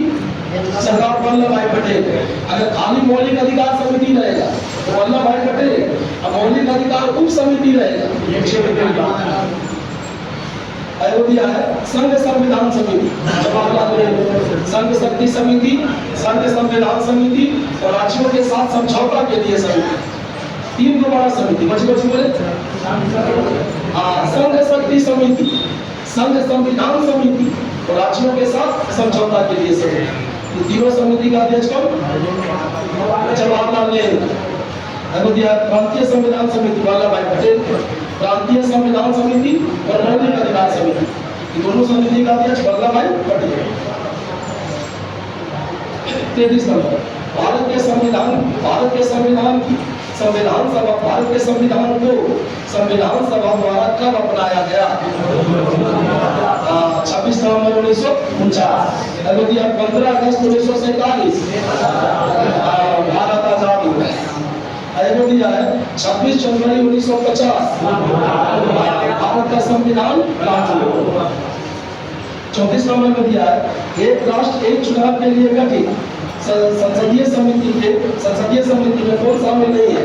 सरदार वल्लभ भाई पटेल। अगर खाली मौलिक अधिकार समिति रहेगा तो वल्लभ भाई पटेल, अब मौलिक अधिकार उप समिति रहेगा अयोध्या है संघ संविधान समिति, जवाहरलाल नेहरू, संघ शक्ति समिति, संघ संविधान समिति और राज्यों के साथ समझौता के लिए समिति। तीन को बड़ा समिति बच बोले। संघ शक्ति समिति, संघ संविधान समिति और राज्यों के साथ समझौता के लिए समिति। तीनों समिति का अध्यक्ष कौन? जवाहरलाल नेहरू। अयोध्या प्रांतीय संविधान समिति वल्लभ भाई पटेल, प्रांतीय संविधान समिति और मौलिक अधिकार समिति, ये दोनों समिति का अध्यक्ष वल्लभ भाई पटेल। 33 नंबर भारत के संविधान सभा, भारत के संविधान को संविधान सभा द्वारा कब अपनाया गया? 26 नवंबर 1949। अयोध्या 15 अगस्त 1947 भारत आजाद हुआ। अयोध्या है 26 जनवरी 1950 भारत का संविधान लागू हुआ। 34 नंबर में दिया है एक राष्ट्र एक चुनाव के लिए गठित संसदीय समिति में कौन शामिल नहीं है?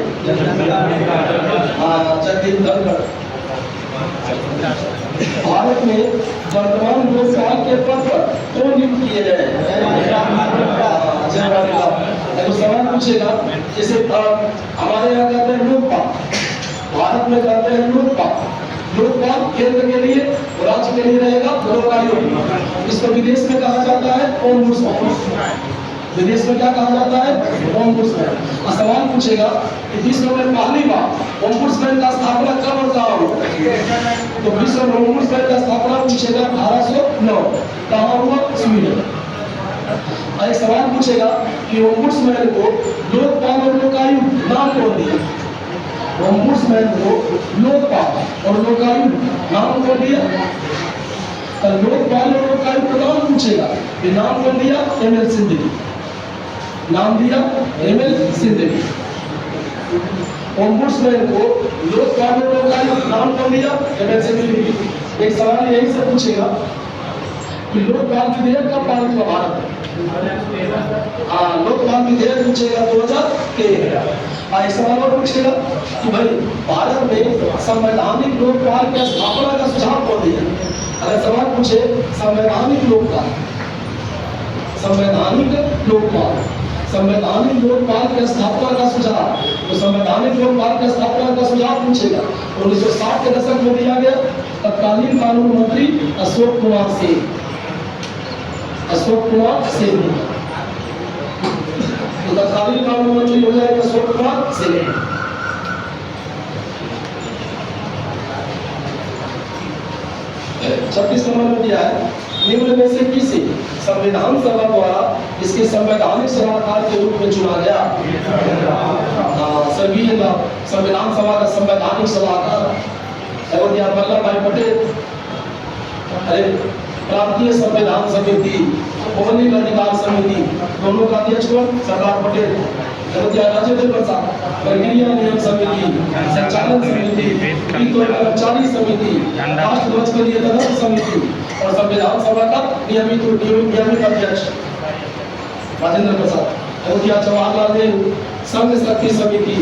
जगदीप धनखड़। भारत में वर्तमान लोकपाल के पद पर कौन नियुक्त किए गए? तो सवाल पूछेगा जैसे हमारे यहाँ कहते हैं लोकपाल, भारत में कहते हैं लोकपाल केंद्र के लिए और राज्य के लिए रहेगा लोकायुक्त। इसको विदेश में कहा जाता है ओम्बुड्समैन। विदेश में क्या कहा जाता है? ओम्बुड्समैन। और सवाल पूछेगा कि विश्व में पहली बार ओम्बुड्समैन का स्थापना कब और कहाँ हुआ? तो विश्व में ओम्बुड्समैन का स्थापना पूछेगा 1809 कहाँ हुआ? स्वीडन। एक सवाल पूछेगा कि ओम्बुड्समैन को लोकपाल और लोकायुक्त नाम कौन दिया? ओम्बुड्समैन को लोकपाल और लोकायुक्त नाम कौन दिया? लोकपाल और लोकायुक्त नाम पूछेगा, ये नाम कौन दिया? ML सिंधिया। नाम दिया ML सिंधिया। ओम्बुड्समैन को लोकपाल और लोकायुक्त नाम कौन दिया? ML सिंधिया। एक सवाल यही से पूछेगा कि लोकपाल विधेयक कब पारित हुआ भारत में? लोकपाल विधेयक पूछेगा 2013। एक सवाल और पूछेगा कि भाई भारत में संवैधानिक लोकपाल की स्थापना का सुझाव कौन दिया? अगर सवाल पूछे संवैधानिक लोकपाल की स्थापना का सुझाव, तो संवैधानिक लोकपाल की स्थापना का सुझाव पूछेगा 1960 के दशक में दिया गया तत्कालीन कानून मंत्री अशोक कुमार सिंह। तो तत्कालीन कानून मंत्री हो जाएगा अशोक कुमार सिंह। छब्बीस नंबर में दिया है निम्न में से किसे संविधान सभा द्वारा इसके संवैधानिक सलाहकार के रूप में चुना गया? संविधान सभा का संवैधानिक सलाहकार अयोध्या वल्लभ भाई पटेल। अरे प्रांतीय संविधान समिति, मौलिक अधिकार समिति, दोनों का अध्यक्ष कौन? सरदार पटेल। राजेंद्र प्रसाद, प्रक्रिया नियम समिति, संचालन समिति, वित्त और कर्मचारी समिति, राष्ट्र ध्वज के लिए तदर्थ समिति और संविधान सभा का नियमित अध्यक्ष राजेंद्र प्रसाद। अयोध्या जवाहरलाल नेहरू, संघ शक्ति समिति,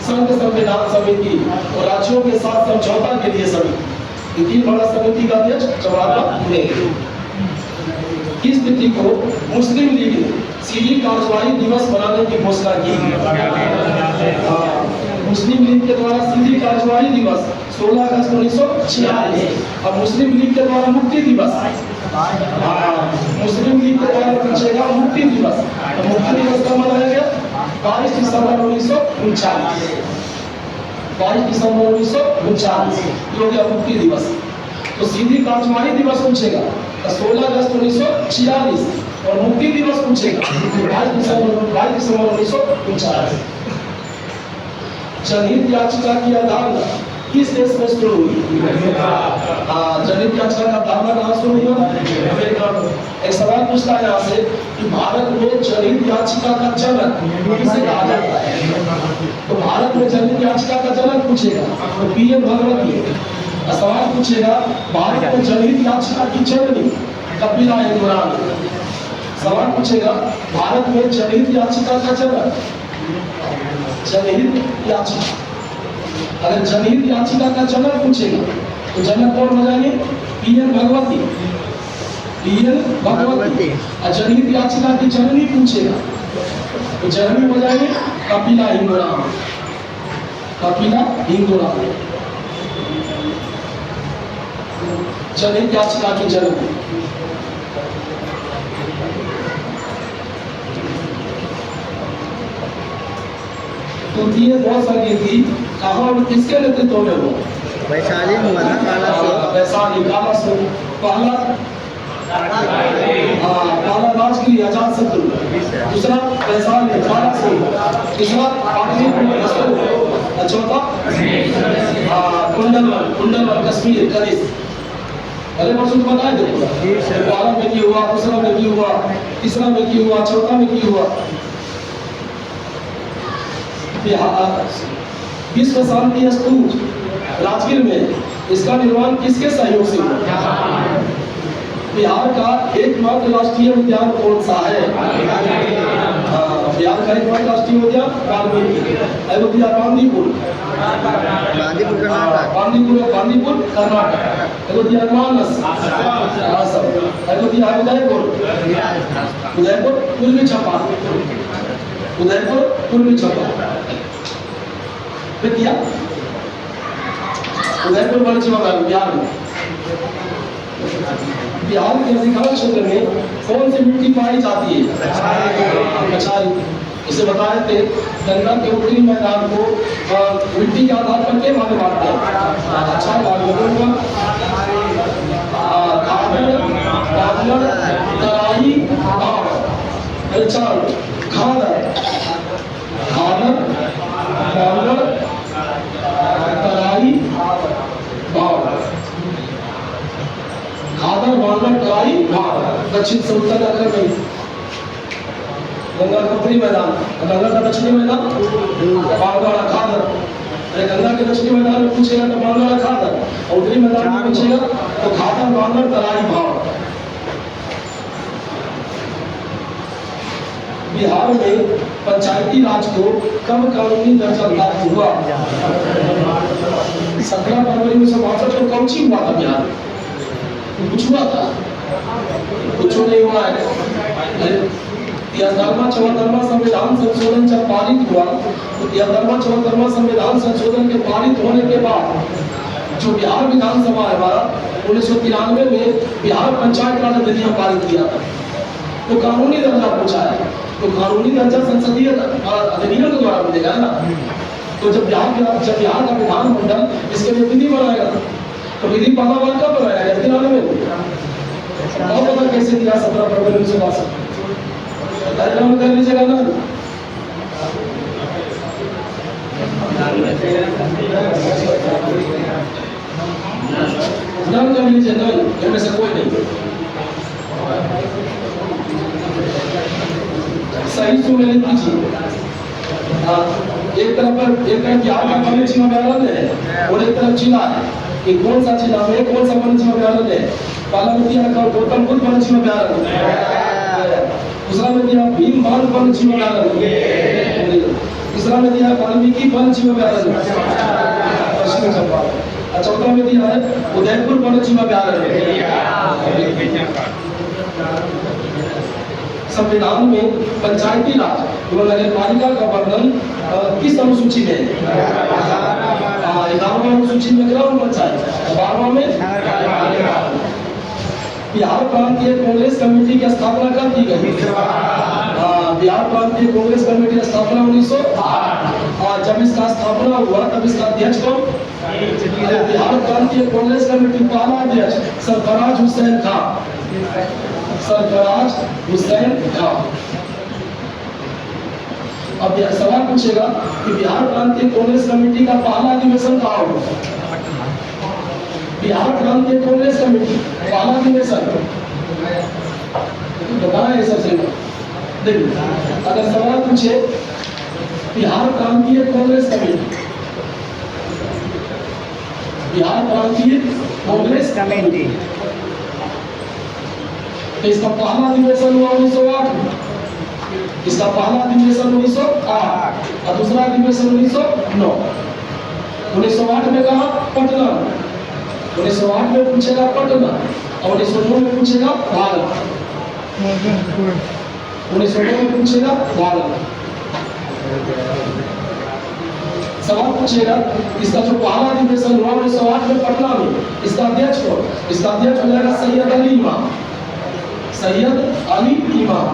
संघ संविधान समिति और राज्यों के साथ समझौता के लिए समिति। ये तीन बड़ा समिति का अध्यक्ष जवाहरलाल नेहरू। इस तिथि को मुस्लिम लीग ने सीधी कार्यवाही दिवस मनाने की घोषणा की। मुस्लिम लीग के द्वारा सीधी कार्यवाही दिवस 16 अगस्त 1946 और मुस्लिम लीग के द्वारा मुक्ति दिवस, मुस्लिम लीग के द्वारा पूछेगा मुक्ति दिवस, तो मुक्ति दिवस कब मनाया गया? 22 दिसंबर 1939। 22 दिसंबर 1939 ये हो गया मुक्ति दिवस। तो सीधी कार्यवाही दिवस पूछेगा 16 अगस्त 1946 और मुक्ति दिवस पूछेगा 22 दिसंबर 1939। जनहित याचिका की अवधारणा किस देश में शुरू हुई? जनहित याचिका का अवधारणा कहाँ शुरू हुआ? अमेरिका में। एक सवाल पूछता है यहाँ से कि भारत में जनहित याचिका का जनक किसे कहा जाता है? तो भारत में जनहित याचिका का जनक पूछेगा तो पीएम भगवती। सवाल पूछेगा भारत में जनहित याचिका की जननी कपिला इंदिरा। सवाल पूछेगा भारत में जनहित याचिका का जनक, जनहित याचिका, अगर जनहित याचिका का जनक पूछेगा तो जनक कौन हो जाएंगे? PN Bhagwati, PN Bhagwati. और जनहित याचिका की जननी पूछेगा तो जननी हो जाएंगे कपिला इंदिरा, कपिला इंदिरा। जनहित याचिका की जननी। तो ये बहुत सारी थी, कहाँ और किसके नेतृत्व में हो? वैशाली में हुआ ना, काला से। वैशाली, काला से पहला काला राजगिरी आजाद शत्रु, दूसरा वैशाली काला से, तीसरा पाटलिपुत्र, चौथा कुंडलवन कश्मीर कनिष्ठ। अरे परसों तो बताए थे, पहला में की हुआ, दूसरा में की हुआ, तीसरा में की हुआ, चौथा में की हुआ। विश्व शांति स्तूप राजगीर में, इसका निर्माण किसके सहयोग से हुआ? बिहार का एकमात्र राष्ट्रीय उद्यान कौन सा है? बिहार का एकमात्र राष्ट्रीय उद्यान वाल्मीकि। अयोध्या बांदीपुर, बांदीपुर कर्नाटक। अयोध्या मानस असम। अयोध्या उदयपुर, उदयपुर पूर्वी चंपारण, उदयपुर पूर्वी चंपारण। उदयपुर बिहार में। बिहार के अधिकांश क्षेत्र में कौन सी मिट्टी पाई जाती है? कछारी। इसे बताए थे गंगा के उत्तरी मैदान को मिट्टी के आधार पर के भाग बांटते हैं? अच्छा भाग में खादर, तराई, खादर, तराई, खादर, बांगड़, तराई, दक्षिण से उत्तर का क्रम है। गंगा का उत्तरी मैदान, गंगा का दक्षिणी मैदान बांगड़, खादर। अरे गंगा के दक्षिणी मैदान में पूछेगा तो बांगड़, खादर, और उत्तरी मैदान में पूछेगा तो खादर, बांगड़, तराई, भाव। बिहार में पंचायती राज को कब कानूनी दर्जा प्राप्त हुआ? 17 फरवरी 1962 को कौन सी हुआ था बिहार? कुछ हुआ था? कुछ नहीं हुआ है। 73वां संविधान संशोधन जब पारित हुआ तो 73वां संविधान संशोधन के पारित होने के बाद जो बिहार विधानसभा है हमारा 1993 में बिहार पंचायत राज अधिनियम पारित किया था। तो कानूनी दर्जा पूछा है, तो कानूनी दर्जा संसदीय अधिनियम के द्वारा मिलेगा ना। तो जब बिहार का विधानमंडल इसके लिए विधि बनाएगा तो विधि पहला बार कब बनाया? 93 में। और पता कैसे दिया? 17 फरवरी 1962 कार्यक्रम कर लीजिएगा ना। नल कर लीजिए, नल, इनमें से कोई नहीं। सही सुमेलित कीजिए। एक तरफ बिहार का वन्य जीव अभयारण्य है और एक तरफ जिला है। ये कौन सा जिला है, कौन सा वन्य जीव अभयारण्य है? पहला में दिया गौतम बुद्ध वन्य जीव अभयारण्य, दूसरा में दिया भीम बांध वन्य जीव अभयारण्य, तीसरा में दिया वाल्मीकि वन्य जीव अभयारण्य पश्चिमी चंपारण, और चौथा में दिया है उदयपुर वन्य जीव अभयारण्य। संविधान में पंचायती राज एवं नगरपालिका का वर्णन किस अनुसूची में है? 11वां अनुसूची में ग्राम पंचायत, 12वां में बिहार प्रांतीय कांग्रेस कमेटी की स्थापना कब की गई? बिहार प्रांतीय कांग्रेस कमेटी की स्थापना 1908। जब इसका स्थापना हुआ तब इसका अध्यक्ष कौन? बिहार प्रांतीय कांग्रेस कमेटी पहला अध्यक्ष सरफराज हुसैन खान, सरफराज हुसैन खान। अब यह सवाल पूछेगा कि बिहार प्रांतीय कांग्रेस कमेटी का पहला अधिवेशन कहाँ हुआ? बिहार प्रांतीय कांग्रेस कमेटी पहला अधिवेशन बताना है सबसे। देखिए, अगर सवाल पूछे बिहार प्रांतीय कांग्रेस कमेटी, बिहार प्रांतीय कांग्रेस कमेटी, तो इसका पहला अधिवेशन हुआ 1908 में, इसका पहला अधिवेशन 1908 और दूसरा अधिवेशन 1909। 1908 में कहा पटना, 1908 में पूछेगा पटना और 1909 में पूछेगा भारत, 1909 में पूछेगा भारत। सवाल पूछेगा इसका जो पहला अधिवेशन हुआ 1908 में पटना में, इसका अध्यक्ष कौन? इसका अध्यक्ष हो जाएगा सैयद अली इमाम, सैयद अली इमाम।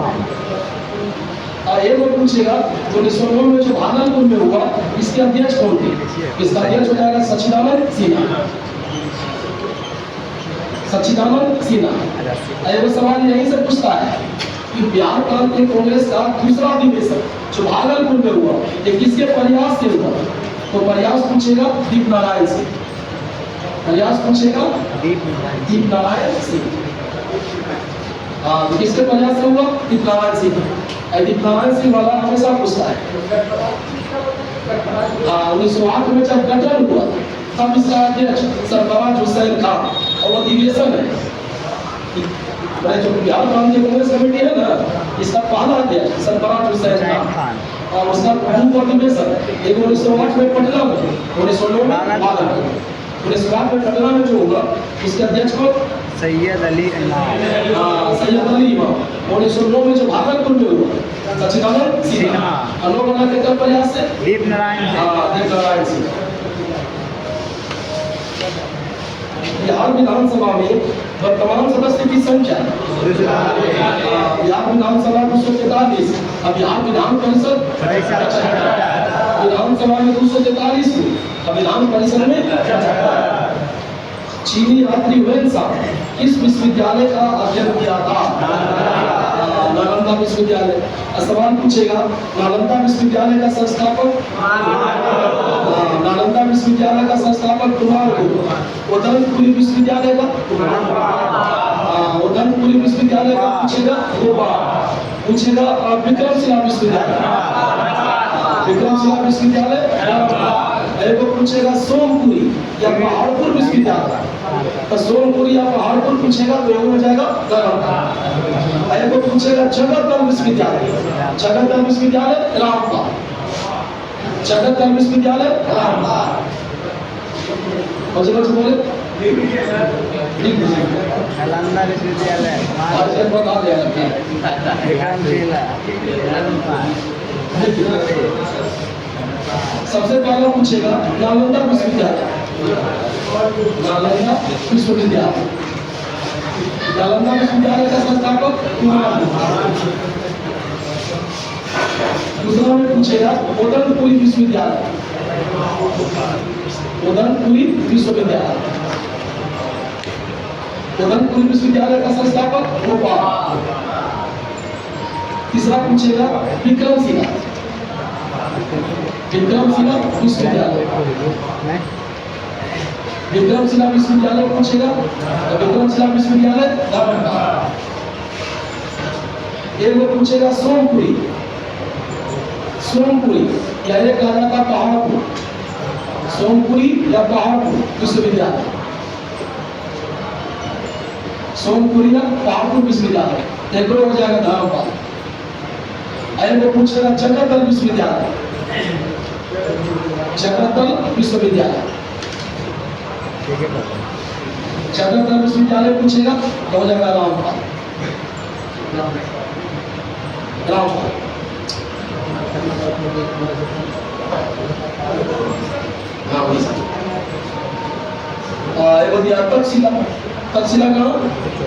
एक और पूछेगा तो 1909 में जो भागलपुर में हुआ इसके अध्यक्ष कौन थे? इसका अध्यक्ष हो जाएगा सच्चिदानंद सिन्हा, सच्चिदानंद सिन्हा। एक सवाल यहीं से पूछता है कि बिहार प्रांतीय कांग्रेस का दूसरा अधिवेशन जो भागलपुर में हुआ ये किसके प्रयास से हुआ? तो प्रयास पूछेगा दीप नारायण सिंह, प्रयास पूछेगा दीप नारायण सिंह। किसके प्रयास से हुआ? दीप नारायण सिंह। दीप नारायण सिंह वाला हमेशा पूछता है। 1908 में जब गठन हुआ तब इसका अध्यक्ष सरफराज हुसैन खान और वो अधिवेशन है जो बिहार प्रांतीय कांग्रेस कमेटी है ना, इसका पहला अध्यक्ष सरफराज हुसैन खान और उसका प्रमुख अधिवेशन एक 1908 में पटना में, 1909 में भागलपुर। 1908 में पटना में जो होगा उसके अध्यक्ष को सैयद अली इमाम, सैयद अली इमाम। 1909 में जो भागलपुर में हुआ सच्चिदानंद सिन्हा, लोग बना के कर प्रयास से दीप नारायण सिंह। बिहार विधानसभा में वर्तमान सदस्य की संख्या बिहार विधानसभा 243, अब बिहार विधान परिषद विधानसभा में 243, अब विधान परिषद में चीनी यात्री वेंसा किस विश्वविद्यालय का अध्ययन किया था? नालंदा विश्वविद्यालय। सवाल पूछेगा नालंदा विश्वविद्यालय का संस्थापक, नालंदा विश्वविद्यालय का संस्थापक कुमार गुरु। उदयपुरी विश्वविद्यालय का, उदयपुरी विश्वविद्यालय का पूछेगा विक्रमशिला विश्वविद्यालय, विक्रमशिला विश्वविद्यालय। एक पूछेगा सोमपुरी या पहाड़पुर विश्वविद्यालय, तो सोमपुरी या पहाड़पुर पूछेगा तो हो जाएगा गलत। एक पूछेगा जगतदल विश्वविद्यालय, जगतदल विश्वविद्यालय रामपाल, जगतदल विश्वविद्यालय रामपाल। बोले नालंदा विश्वविद्यालय बता सबसे पहला पूछेगा नालंदा विश्वविद्यालय, नालंदा विश्वविद्यालय, नालंदा विश्वविद्यालय का संस्थापक कुमार। दूसरा में पूछेगा उदयपुरी विश्वविद्यालय, उदयपुरी विश्वविद्यालय, उदयपुरी विश्वविद्यालय का संस्थापक गोपाल। तीसरा पूछेगा विक्रमशिला, विक्रमशिला विश्वविद्यालय, विक्रमशिला विश्वविद्यालय पूछेगा, विक्रमशिला विश्वविद्यालय एक वो पूछेगा सोमपुरी, सोमपुरी या एक कहा जाता पहाड़पुर, सोमपुरी या पहाड़पुर विश्वविद्यालय, सोमपुरी या पहाड़पुर विश्वविद्यालय, एक हो जाएगा धर्मपाल। एक वो पूछेगा जगतल विश्वविद्यालय, जगतल विश्वविद्यालय, जगतल विश्वविद्यालय पूछेगा तो हो जाएगा रामपाल, रामपाल। तक्षशिला, तक्षशिला कहाँ?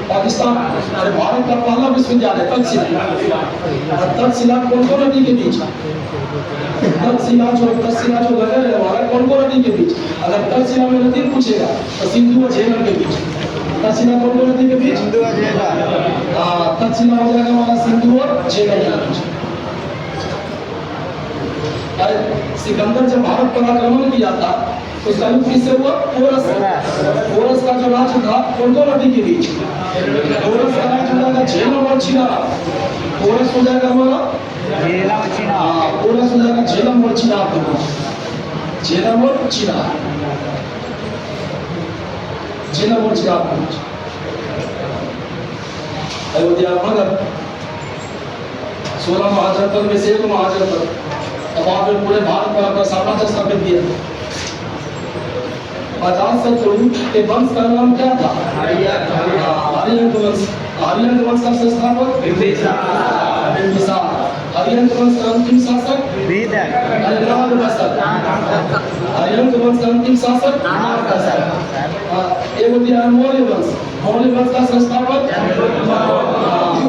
पाकिस्तान। अरे भारत का पहला विश्वविद्यालय तक्षशिला। तक्षशिला कौन कौन नदी के बीच? तक्षशिला जो लगे है हमारा कौन कौन नदी के बीच? अगर तक्षशिला में नदी पूछेगा तो सिंधु और झेलम के बीच। तक्षशिला कौन कौन नदी के बीच? सिंधु और झेलम। हाँ, तक्षशिला हो जाएगा हमारा सिंधु और झेलम के बीच। अरे सिकंदर जब भारत पर आक्रमण किया था उसका युद्ध किससे हुआ? पोरस। पोरस का जो राज्य था कौन कौन नदी के बीच? पोरस का राज्य हो जाएगा झेलम और चिनाब। पोरस हो जाएगा हमारा झेलम और चिनाब। पोरस हो जाएगा झेलम और चिनाब के बीच, झेलम और चिनाब, झेलम और चिनाब के बीच। अयोध्या मगध 16 महाजनपद में से एक महाजनपद, अब आपने पूरे भारत पर अपना साम्राज्य स्थापित किया। अजातशत्रु के वंश का नाम क्या था? आर्यन वंश। आर्यन वंश का संस्थापक बिंबिसार। आर्यन वंश का अंतिम शासक नागकशक। आर्यन वंश का अंतिम शासक नागकशक। एक होती है मौर्य वंश। मौर्य वंश का संस्थापक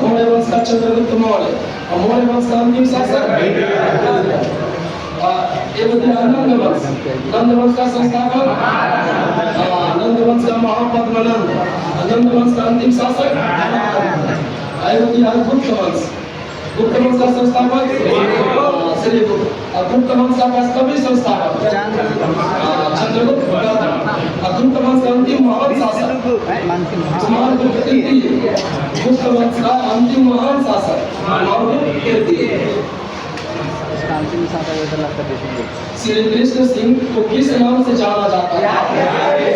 मौर्य वंश का चंद्रगुप्त मौर्य। और मौर्य वंश का अंतिम शासक एक होती है नंद वंश। नंद वंश का संस्थापक नंद वंश का महापद्मनंद। नंद वंश का अंतिम शासक होती है गुप्त वंश। गुप्त वंश का संस्थापक श्रीगुप्त। और गुप्त वंश का कवि संस्थापक चंद्रगुप्त गौतम। और गुप्त वंश का अंतिम महान शासक कुमारगुप्त तृतीय। गुप्त वंश का अंतिम महान शासक कुमारगुप्त तृतीय। श्री कृष्ण सिंह को किस नाम से जाना जाता है?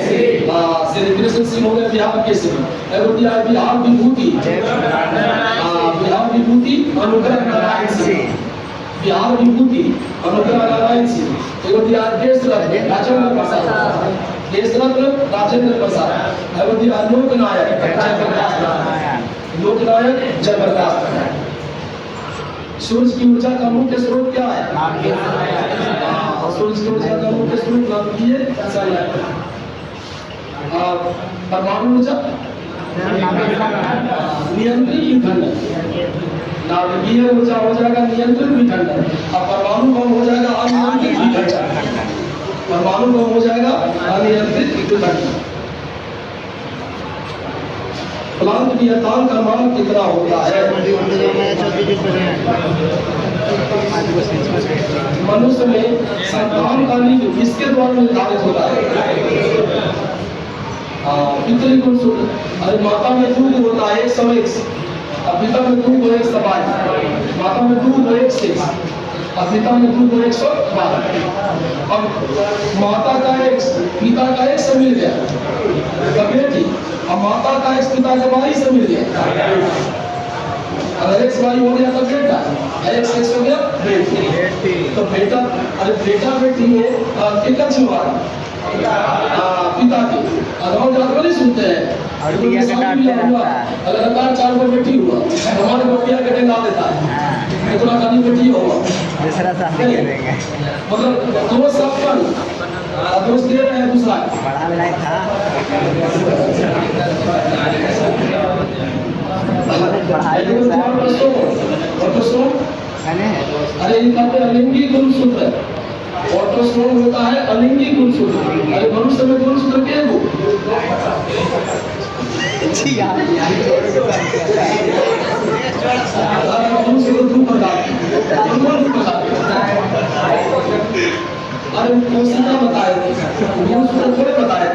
श्री कृष्ण सिंह हो गए बिहार के सिंह। बिहार विभूति, बिहार विभूति अनुग्रह नारायण सिंह। बिहार विभूति अनुग्रह नारायण सिंह। देश रत्न राजेंद्र प्रसाद। देश रत्न राजेंद्र प्रसाद। लोकनायक जयप्रकाश नारायण। लोकनायक जयप्रकाश नारायण। सूरज की ऊर्जा का मुख्य स्रोत क्या है? सूरज की ऊर्जा का मुख्य स्रोत नाभिकीय संलयन। परमाणु ऊर्जा नियंत्रित विखंडन। नाभिकीय ऊर्जा हो जाएगा नियंत्रित विखंडन। और परमाणु बम हो जाएगा अनियंत्रित विखंडन। परमाणु बम हो जाएगा अनियंत्रित विखंडन। प्लांट नियतांक का मान कितना होता है? मनुष्य में संतान का लिंग किसके द्वारा निर्धारित होता है? पितृ गुण सूत्र। अरे माता में दूध होता है 100x, पिता में दूध 1 सवाल। माता में दूध 1 और पिता में दूध 112। अब माता का x पिता का x से मिल गया बेटी, और माता का x पिता के भाई से मिल गया। अगर x भाई हो गया तो बेटा, x हो गया बेटी। तो बेटा, अरे बेटा बेटी है कितना छिलवाड़ा पिता की अगर जानवर नहीं सुनते हैं। अगर 4 को बेटी हुआ हमारे बटिया के ला देता है इतना कभी बेटी होगा दूसरा शादी करेंगे। मतलब दोस्त सबका दोस्त दे रहे हैं दूसरा बड़ा लायक था। अरे इनका अलिंगी गुणसूत्र ऑटोस्ट्रोम होता है अलिंगी गुणसूत्र। अरे मनुष्य में गुणसूत्र के वो अरे कोशिका बताए गुणसूत्र थोड़े बताए।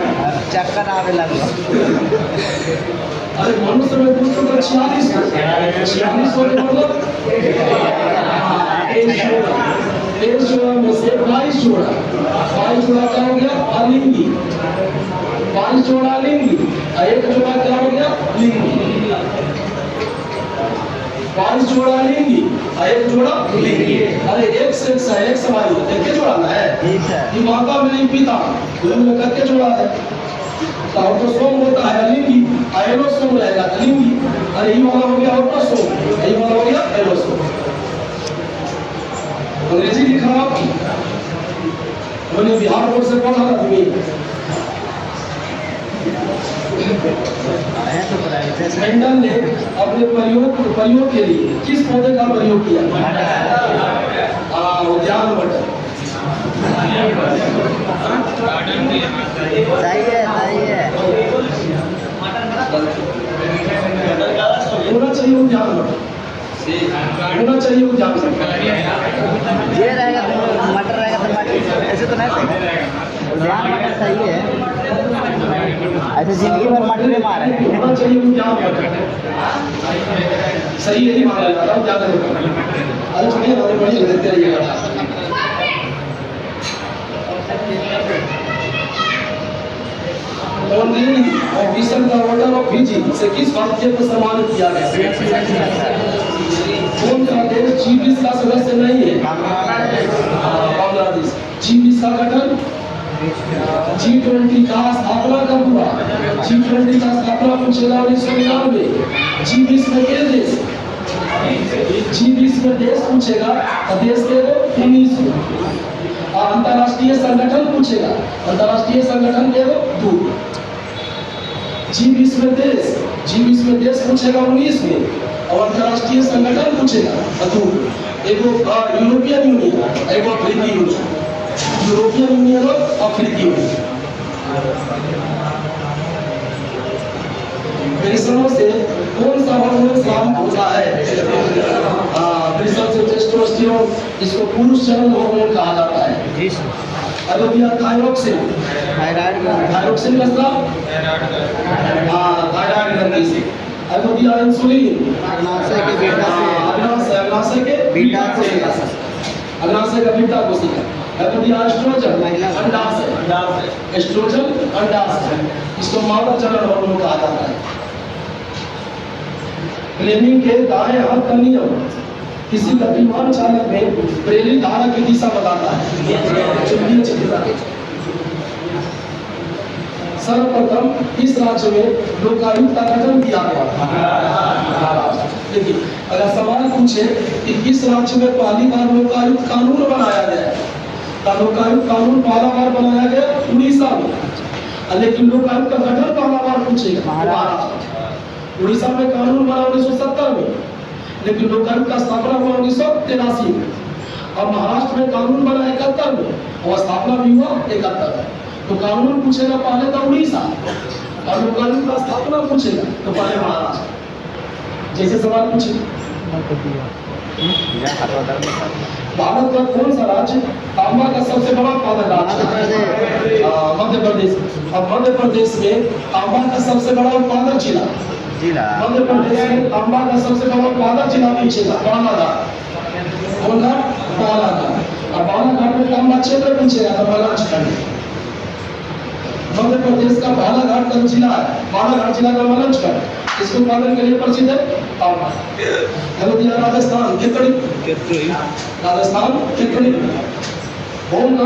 चक्कर आवे लगलो अरे मनुष्य में पुरुष होता 46 होने मतलब 23 जोड़ा में से 22 जोड़ा क्या हो गया अलिंगी, 22 जोड़ा लिंगी और 1 जोड़ा क्या हो गया लिंगी। 22 जोड़ा लिंगी और 1 जोड़ा लिंगी। अरे एक से एक सवाल एक जोड़ा ना है, ये माता में नहीं पिता दोनों में करके जोड़ा है। ऑटोसोम होता है लिंगी, एलोसोम रहेगा लिंगी। अरे ये वाला हो गया ऑटोसोम, ये वाला हो गया एलोसोम। अंग्रेजी लिखा आपकी मैंने बिहार बोर्ड से पढ़ा था तुम्हें। मेंडल ने अपने प्रयोग के लिए किस पौधे का प्रयोग किया? उद्यान मटर। होना चाहिए उद्यान मटर, होना चाहिए उद्यान मटर। ये रहेगा मटर रहेगा तो मटर ऐसे तो नहीं रहेगा। उद्यान मटर सही है, ऐसे जिंदगी भर मटर में मारे होना चाहिए उद्यान मटर। सही यही माना जाता है उद्यान मटर। अरे छोड़िए हमारे बड़ी देखते रहिएगा। Officer the order of Fiji से किस वाक्य को सम्मानित किया गया? कौन सा देश G20 का सदस्य नहीं है? बांग्लादेश। G20 का गठन, G20 का स्थापना कब हुआ? G20 का स्थापना पूछेगा 1999। G20 में के देश? G20 में देश पूछेगा तो देश के 19। और अंतरराष्ट्रीय संगठन पूछेगा, अंतरराष्ट्रीय संगठन के 2। G20 में देश, G20 में देश पूछेगा 19 में और अंतरराष्ट्रीय संगठन पूछेगा 2। एगो यूरोपियन यूनियन, एगो अफ्रीकी यूनियन। यूरोपियन यूनियन और अफ्रीकी यूनियन। वृषणों से कौन सा हार्मोन स्राव होता है? वृषण से टेस्टोस्टेरोन, इसको पुरुष चरण हार्मोन कहा जाता है। अगर दिया थायरॉक्सिन, थायरॉक्सिन का स्राव थायराइड ग्रंथि से। अगर दिया इंसुलिन, अग्नाशय के बीटा कोशिका। अगर दिया एस्ट्रोजन, अंडाशय, एस्ट्रोजन अंडाशय, इसको मादा चरण हार्मोन कहा जाता है। फ्लेमिंग के दाएं हाथ का नियम किसी गतिमान चालक में प्रेरित धारा की दिशा बताता है। सर्वप्रथम इस राज्य में लोकायुक्त का गठन किया गया। देखिए अगर सवाल पूछे कि किस राज्य में पहली बार लोकायुक्त कानून बनाया गया, तो लोकायुक्त कानून पहला बार बनाया गया उड़ीसा में। लेकिन लोकायुक्त का गठन पहला बार पूछेगा महाराष्ट्र। उड़ीसा में कानून बना 1970 में, लेकिन लोकायुक्त का स्थापना हुआ 1983 में। और महाराष्ट्र में कानून बना 71 में और स्थापना भी हुआ 71 में। तो कानून पूछेगा पहले तो उड़ीसा और लोकायुक्त का स्थापना पूछेगा तो पहले महाराष्ट्र। जैसे सवाल पूछे भारत का कौन सा राज्य तांबा का सबसे बड़ा उत्पादक राज्य? मध्य प्रदेश। अब मध्य प्रदेश में तांबा का सबसे बड़ा उत्पादक जिला, मध्य प्रदेश में तांबा का सबसे बड़ा उत्पादक जिला पूछेगा बालाघाट। कौन घाट? बालाघाट। और बालाघाट में तांबा क्षेत्र पूछेगा तो मलंचखंड। मध्य प्रदेश का बालाघाट का जिला है, बालाघाट जिला का मलंचखंड, इसके उत्पादन के लिए प्रसिद्ध है तांबा। राजस्थान, राजस्थान